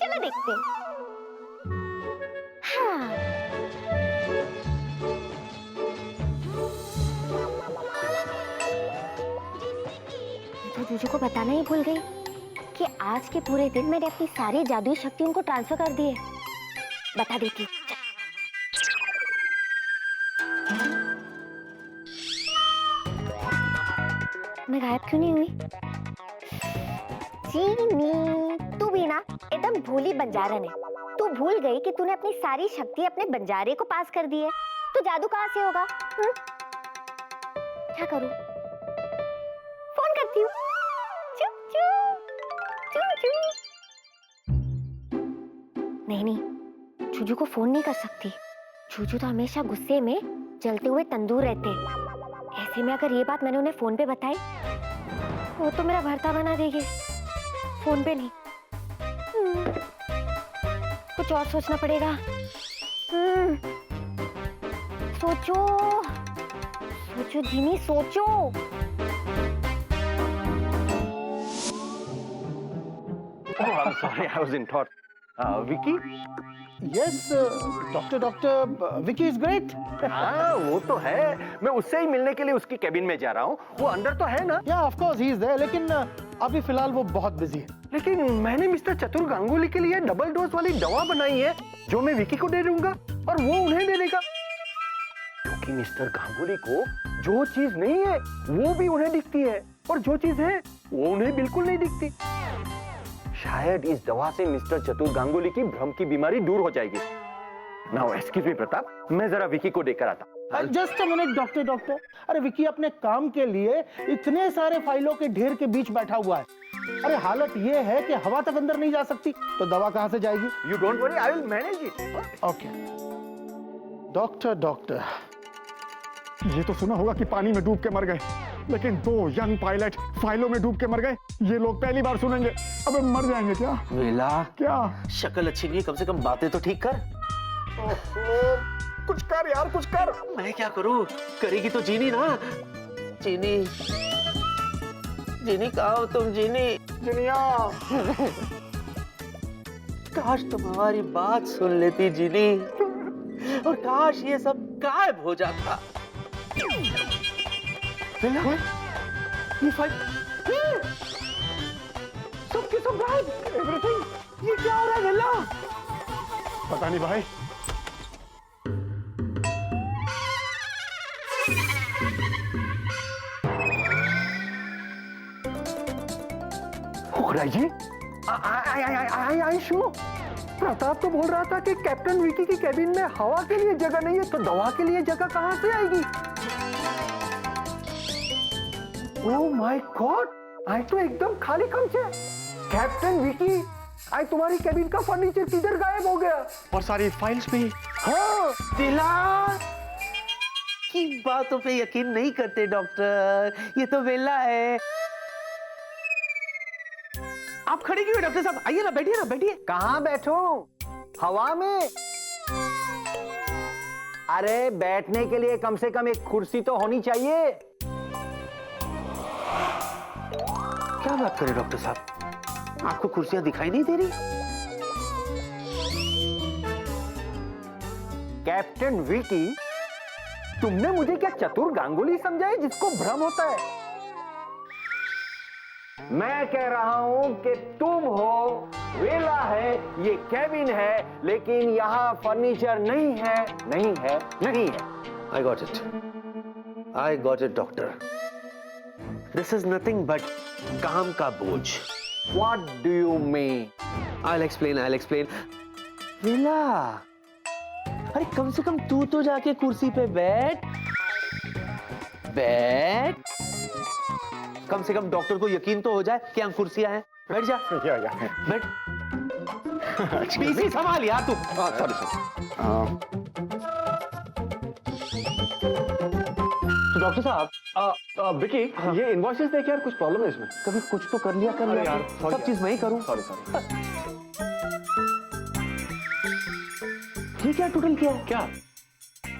चलो देखते हैं। हाँ। तो जूजू को बताना ही भूल गई कि आज के पूरे दिन मैंने अपनी सारी जादुई शक्तियों को ट्रांसफर कर दी है। बता देती हूँ। मैं गायब क्यों नहीं हुई? चीनी, तू भी ना एकदम भोली बंजारन है। तू भूल गई कि तूने अपनी सारी शक्ति अपने बंजारे को पास कर दी है। तो जादू कहाँ से होगा? क्या करूं? नहीं, जूजू को फोन नहीं कर सकती। जूजू तो हमेशा गुस्से में जलते हुए तंदूर रहते। ऐसे में अगर ये बात मैंने उन्हें फोन पे बताई, वो तो मेरा भरता बना देगी। फोन पे नहीं, कुछ और सोचना पड़ेगा। सोचो सोचो जीनी, सोचो।
Oh, I'm sorry, I was in thought. Vicky?
Yes doctor Vicky is great.
हाँ, वो तो है। मैं उससे ही मिलने के लिए उसकी केबिन में जा रहा हूँ। वो अंदर तो है ना?
या of course he is there, लेकिन अभी फिलहाल वो बहुत बिजी है।
लेकिन मैंने मिस्टर चतुर गांगुली के लिए डबल डोज वाली दवा बनाई है, जो मैं विकी को दे दूंगा और वो उन्हें दे देगा। क्योंकि मिस्टर गांगुली को जो चीज नहीं है वो भी उन्हें दिखती है, और जो चीज है वो उन्हें बिल्कुल नहीं दिखती। शायद इस दवा से मिस्टर चतुर गांगुली की भ्रम की बीमारी दूर हो जाएगी। नाउ एक्सक्यूज मी प्रताप, मैं जरा विकी को देकर आता।
Just a minute doctor. अरे विकी अपने काम के लिए इतने सारे फाइलों के ढेर के बीच बैठा हुआ है। अरे हालत ये है कि हवा तक अंदर नहीं जा सकती, तो दवा कहां से जाएगी?
You don't worry, I will manage it.
Okay doctor,
ये तो सुना होगा कि पानी में डूब के मर गए, लेकिन 2 यंग पायलट फाइलों में डूब के मर गए, ये लोग पहली बार सुनेंगे। अबे मर जाएंगे क्या?
वेला,
क्या?
शक्ल अच्छी नहीं है, कम से कम बातें तो ठीक कर।
कुछ कर यार, कुछ कर।
मैं क्या करूं? करेगी तो जीनी ना। जीनी कहाँ हो तुम?
जिनिया,
काश तुम्हारी बात सुन लेती जीनी, और काश ये सब गायब हो जाता।
ये फाइल सबके सब गायब, एवरीथिंग। ये क्या हो रहा है वेला?
पता नहीं भाई।
जी, आई शो। प्रताप तो बोल रहा था कि कैप्टन विकी की केबिन में हवा के लिए जगह नहीं है, तो दवा के लिए जगह कहां से आएगी? ओह माय गॉड, आई तो एकदम खाली खमचे। कैप्टन विकी, आई तुम्हारी केबिन का फर्नीचर किधर गायब हो गया?
और सारी फाइल्स भी।
हाँ,
दिला की बातों पे यकीन नहीं करते डॉक्टर, ये तो वेला है। आप खड़े क्यों हैं डॉक्टर साहब? आइए ना, बैठिए।
कहाँ बैठूं? हवा में? अरे बैठने के लिए कम से कम एक कुर्सी तो होनी चाहिए।
क्या बात करें डॉक्टर साहब, आपको कुर्सियां दिखाई नहीं दे रही?
कैप्टन विकी, तुमने मुझे क्या चतुर गांगुली समझा है जिसको भ्रम होता है? मैं कह रहा हूं कि तुम हो, वेला है, ये केबिन है, लेकिन यहाँ फर्नीचर नहीं है।
I got it doctor. This is nothing but काम का बोझ।
What do you mean?
I'll explain. वेला, अरे कम से कम तू तो जाके कुर्सी पे बैठ। कम से कम डॉक्टर को यकीन तो हो जाए कि यहाँ कुर्सियां हैं। बैठ जा। बैठ। पीसी संभाल यार तू।
सॉरी। तो डॉक्टर साहब, विकी, ये इनवॉइसेस देख यार, कुछ प्रॉब्लम है इसमें।
कभी कुछ तो कर लिया
यार,
सब चीज मैं ही करूं।
सॉरी।
ये क्या टोटल किया है?
क्या?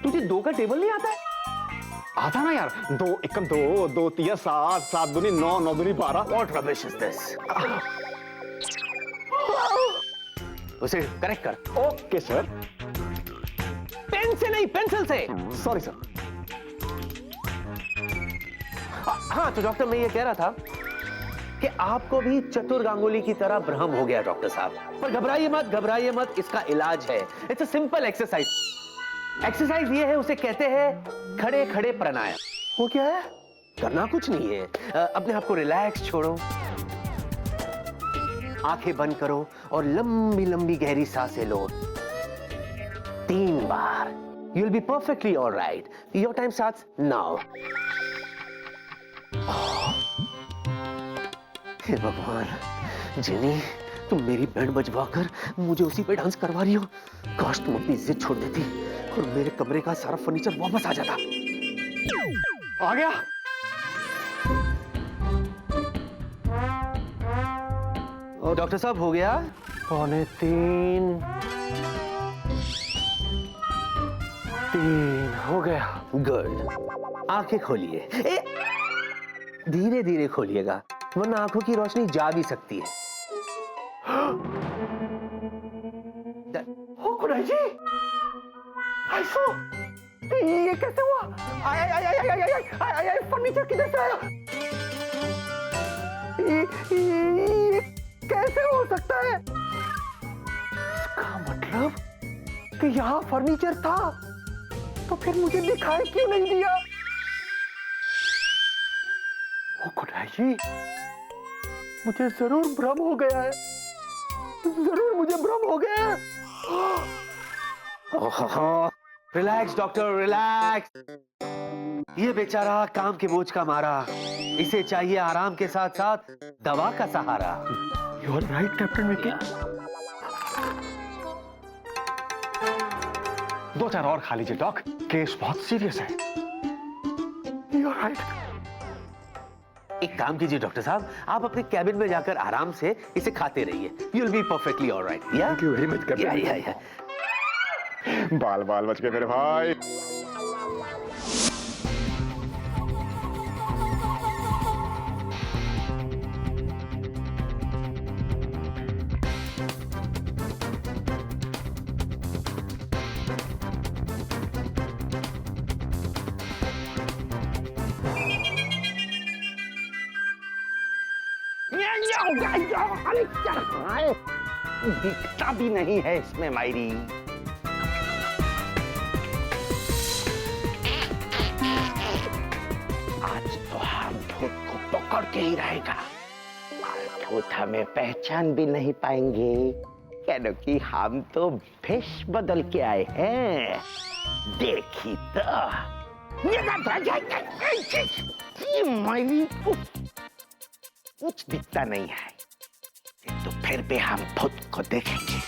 तुझे 2 का टेबल नहीं आता है?
आता ना यार, 2 एकम 2, 2 3 7, 7 दूनी 9, 9 दूनी 12।
What rubbish is this? उसे करेक्ट कर।
Okay sir.
पेन से नहीं, पेंसिल से।
Sorry sir.
हाँ, तो डॉक्टर मैं ये कह रहा था कि आपको भी चतुर गांगुली की तरह भ्रम हो गया डॉक्टर साहब। पर घबराइए मत, इसका इलाज है। इट्स अ सिंपल एक्सरसाइज ये है, उसे कहते हैं खड़े खड़े प्राणायाम।
वो क्या है?
करना कुछ नहीं है, अपने आप को रिलैक्स छोड़ो, आंखें बंद करो और लंबी लंबी गहरी सांसें लो 3 बार। You will be perfectly all right. Your time starts now. हे भगवान, जिनी तुम मेरी बैंड बजवाकर मुझे उसी पे डांस करवा रही हो। काश तुम अपनी इज्जत छोड़ देती और मेरे कमरे का सारा फर्नीचर वापस आ जाता।
आ गया।
और डॉक्टर साहब हो गया?
2:45 3 हो गया।
गुड। आंखें खोलिए। धीरे धीरे खोलिएगा वरना आंखों की रोशनी जा भी सकती है।
ओ खुदाई जी, आइसो, ये कैसे हुआ? आय आय आय आय आय आय आय आय फर्नीचर किधर से आया? ये कैसे हो सकता है? इसका मतलब कि यहाँ फर्नीचर था, तो फिर मुझे दिखाई क्यों नहीं दिया? ओ खुदाई जी, मुझे जरूर भ्रम हो गया है, जरूर मुझे भ्रम हो गया है।
Relax doctor, relax. ये बेचारा काम के बोझ का मारा, इसे चाहिए आराम के साथ साथ दवा का सहारा।
You are right captain Vicky.
2-4 और खा लीजिए डॉक, केस बहुत सीरियस है।
You are right.
एक काम कीजिए डॉक्टर साहब, आप अपने कैबिन में जाकर आराम से इसे खाते रहिए। You will be perfectly alright.
Thank you very much captain. बाल बाल बच गए मेरे भाई।
अरे क्या है? दिखता भी नहीं है इसमें मायरी। आज तो हम भूत को पकड़ के ही रहेगा। भूत हमें पहचान भी नहीं पाएंगे क्योंकि हम तो भेष बदल के आए हैं। देखी तो ये मायरी कुछ दिखता नहीं है, तो फिर भी हम भूत को देखेंगे।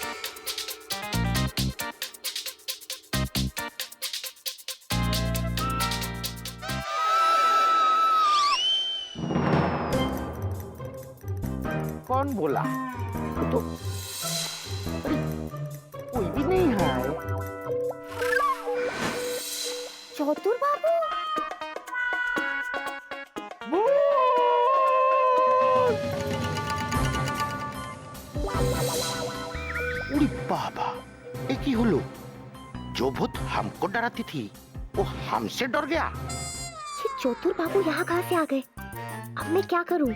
कौन बोला? तो अरे कोई भी नहीं है।
चतुर बाबू,
उड़ी बाबा, एक ही हुलू। जो भूत हमको डराती थी वो हमसे डर गया।
ये चतुर बाबू यहाँ कहाँ से आ गए? अब मैं क्या करूँ?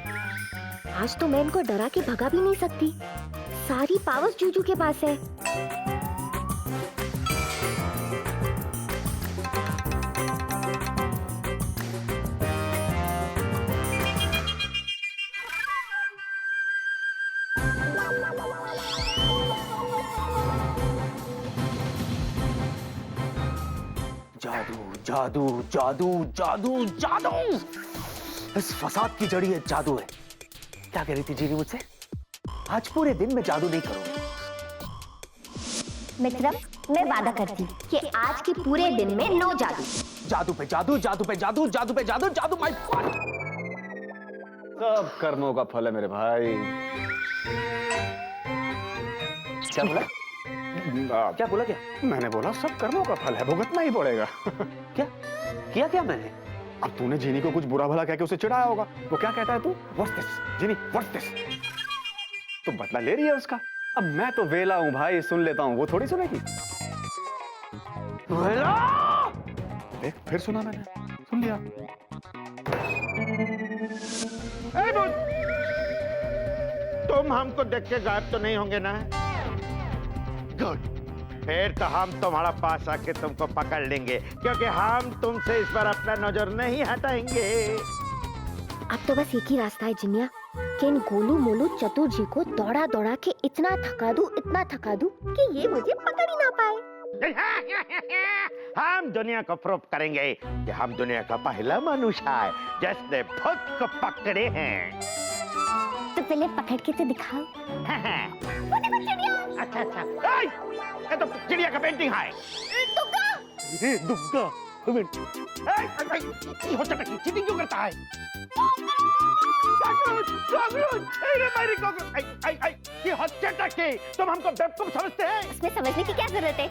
आज तो मैं इनको डरा के भगा भी नहीं सकती। सारी पावर्स जूजू के पास है।
जादू जादू जादू जादू, इस फसाद की जड़ी है जादू है। क्या कह रही थी जीनी मुझसे? आज पूरे दिन मैं जादू नहीं करूंगी।
मित्रम, मैं वादा करती कि आज के पूरे दिन में नो जादू।
जादू पे जादू, जादू पे जादू, जादू पे जादू, जादू माय गॉड।
सब कर्मों का फल है मेरे भाई।
क्या बोला? क्या बोला? क्या
मैंने बोला सब कर्मों का फल है, भुगतना ही पड़ेगा।
क्या किया? क्या मैंने?
अब तूने जीनी को कुछ बुरा भला कह के उसे चिढ़ाया होगा। वो क्या कहता है तू? What's this Genie, what's this? तो बदला ले रही है उसका। अब मैं तो वेला हूं भाई, सुन लेता हूं, वो थोड़ी सुनेगी।
वेला?
देख फिर सुना मैंने, सुन लिया।
तुम हमको देख के गायब तो नहीं होंगे ना? गुड, फिर तो हम तुम्हारा पास आके तुमको पकड़ लेंगे, क्योंकि हम तुमसे इस बार अपना नजर नहीं हटाएंगे।
अब तो बस एक ही रास्ता है जिनिया, कि इन गोलू मोलू चतुर जी को दौड़ा दौड़ा के इतना थका दूं कि ये मुझे पकड़ ही ना पाए।
हम दुनिया को प्रूव करेंगे कि हम दुनिया का पहला मनुष्य है जिसने भूत को पकड़े हैं।
तो पहले पकड़ के तो दिखाओ। वो देखो चिड़िया।
अच्छा अच्छा ए, ये तो चिड़िया का पेंटिंग है।
दुग्गा।
ये दुग्गा ये हो चटकी चीटिंग क्यों करता है? ये हो चटकी तुम हमको बेवकूफ समझते हैं?
उसमें समझने की क्या जरूरत है?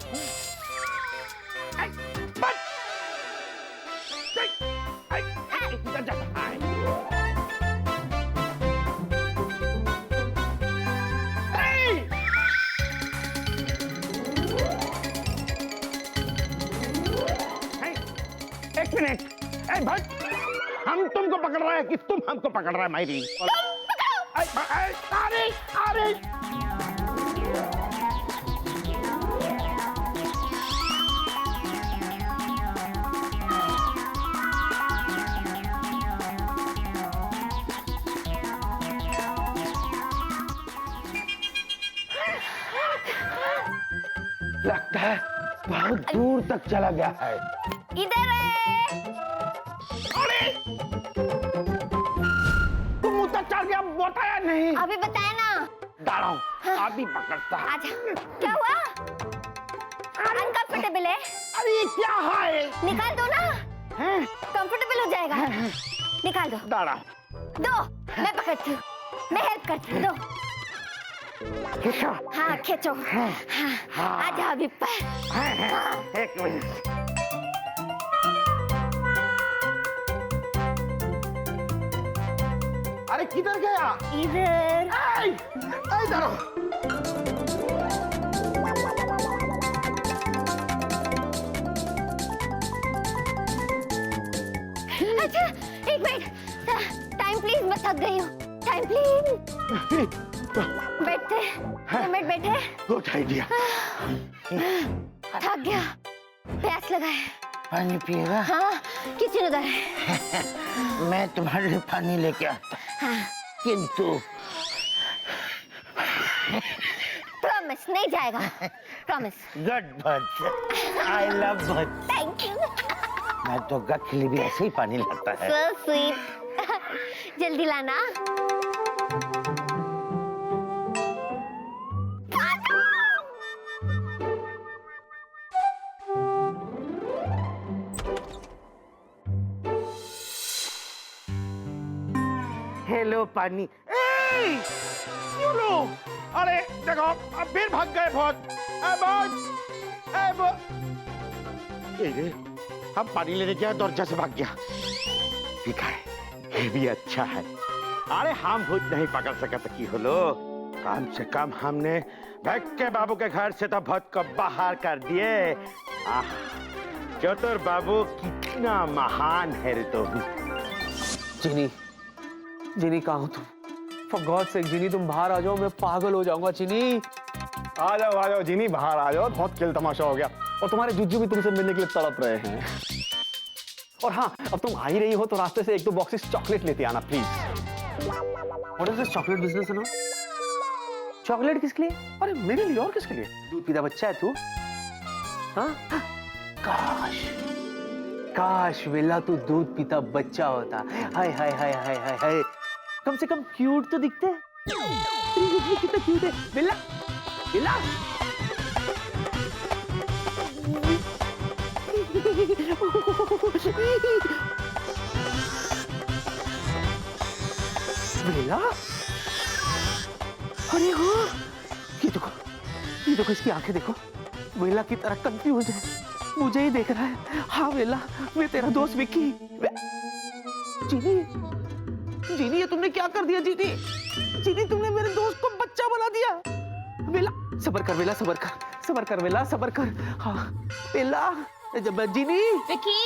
एक मिनट, भट, हम तुमको पकड़ रहे हैं कि तुम हमको पकड़ रहे हैं मायरी? अरे अरे लगता है बहुत दूर तक चला गया है।
इधर है।
अरे तुम उतर चढ़ गया, बताया नहीं।
अभी बताया ना।
दाड़ाओ, अभी पकड़ता।
आजा। क्या हुआ? अनकंफर्टेबल है?
अरे ये क्या है?
निकाल दो ना।
हैं?
कंफर्टेबल हो जाएगा। निकाल दो।
दाड़ा।
दो, मैं पकड़ती हूँ। मैं हेल्प करती हूँ। दो।
खींचो।
हाँ खींचो। हाँ। आजा अभी पर।
एक मिनट। अरे किधर गया?
इधर।
इधर।
अच्छा एक मिनट। टाइम प्लीज, मैं थक गई हूँ। Time please. बैठते। 2 मिनट बैठे।
Good idea.
थक गया, प्यास लगा है।
पानी पिएगा?
हाँ, किचन उधर है।
मैं तुम्हारे लिए पानी लेके आता।
हाँ।
किंतु
प्रॉमिस नहीं जाएगा। प्रॉमिस।
गुड बच्चा, आई लव बच्चा।
Thank you.
मैं तो गट के लिए भी ऐसे ही पानी लाता है।
So sweet. जल्दी लाना।
हेलो पानी। क्यों लो? अरे देखो, अब फिर भाग गए बहुत। हम पानी लेने गया, दरवाजा से भाग गया। ठीक है, ये भी अच्छा है। अरे हम भूत नहीं पकड़ सका तो की होलो, कम से कम हमने भक्के बाबू के घर से तो भूत को बाहर कर दिए। चतुर बाबू कितना महान है रे तो।
जिनी, जिनी कहाँ हो तुम? फॉर गॉड सेक जिनी तुम बाहर आ जाओ, मैं पागल हो जाऊंगा। जिनी
आ जाओ जिनी, बाहर आ जाओ। बहुत खेल तमाशा हो गया और तुम्हारे जुज्जू भी तुमसे मिलने के लिए तड़प रहे हैं। और हाँ, अब तुम आ ही रही हो तो रास्ते से 1-2 बॉक्सेस चॉकलेट लेते आना please.
What is this chocolate business ना? चॉकलेट किसके लिए?
अरे मेरे लिए और किसके लिए?
दूध पीता बच्चा है तू? हाँ? काश काश वेला तू दूध पीता बच्चा होता। हाय हाय हाय हाय हाय हाय, कम से कम क्यूट तो दिखते। कितना क्यूट है बेला। बेला बेला, अरे हाँ, ये देखो इसकी आंखें देखो। बेला की तरह कंफ्यूज है, मुझे ही देख रहा है। हाँ बेला, मैं तेरा दोस्त विक्की। जीनी, जीनी ये तुमने क्या कर दिया? जीनी, जीनी तुमने मेरे दोस्त को बच्चा बना दिया। बेला सबर कर, बेला सबर कर, सबर कर बेला, सबर कर। हाँ बेला, जब जीनी।
विक्की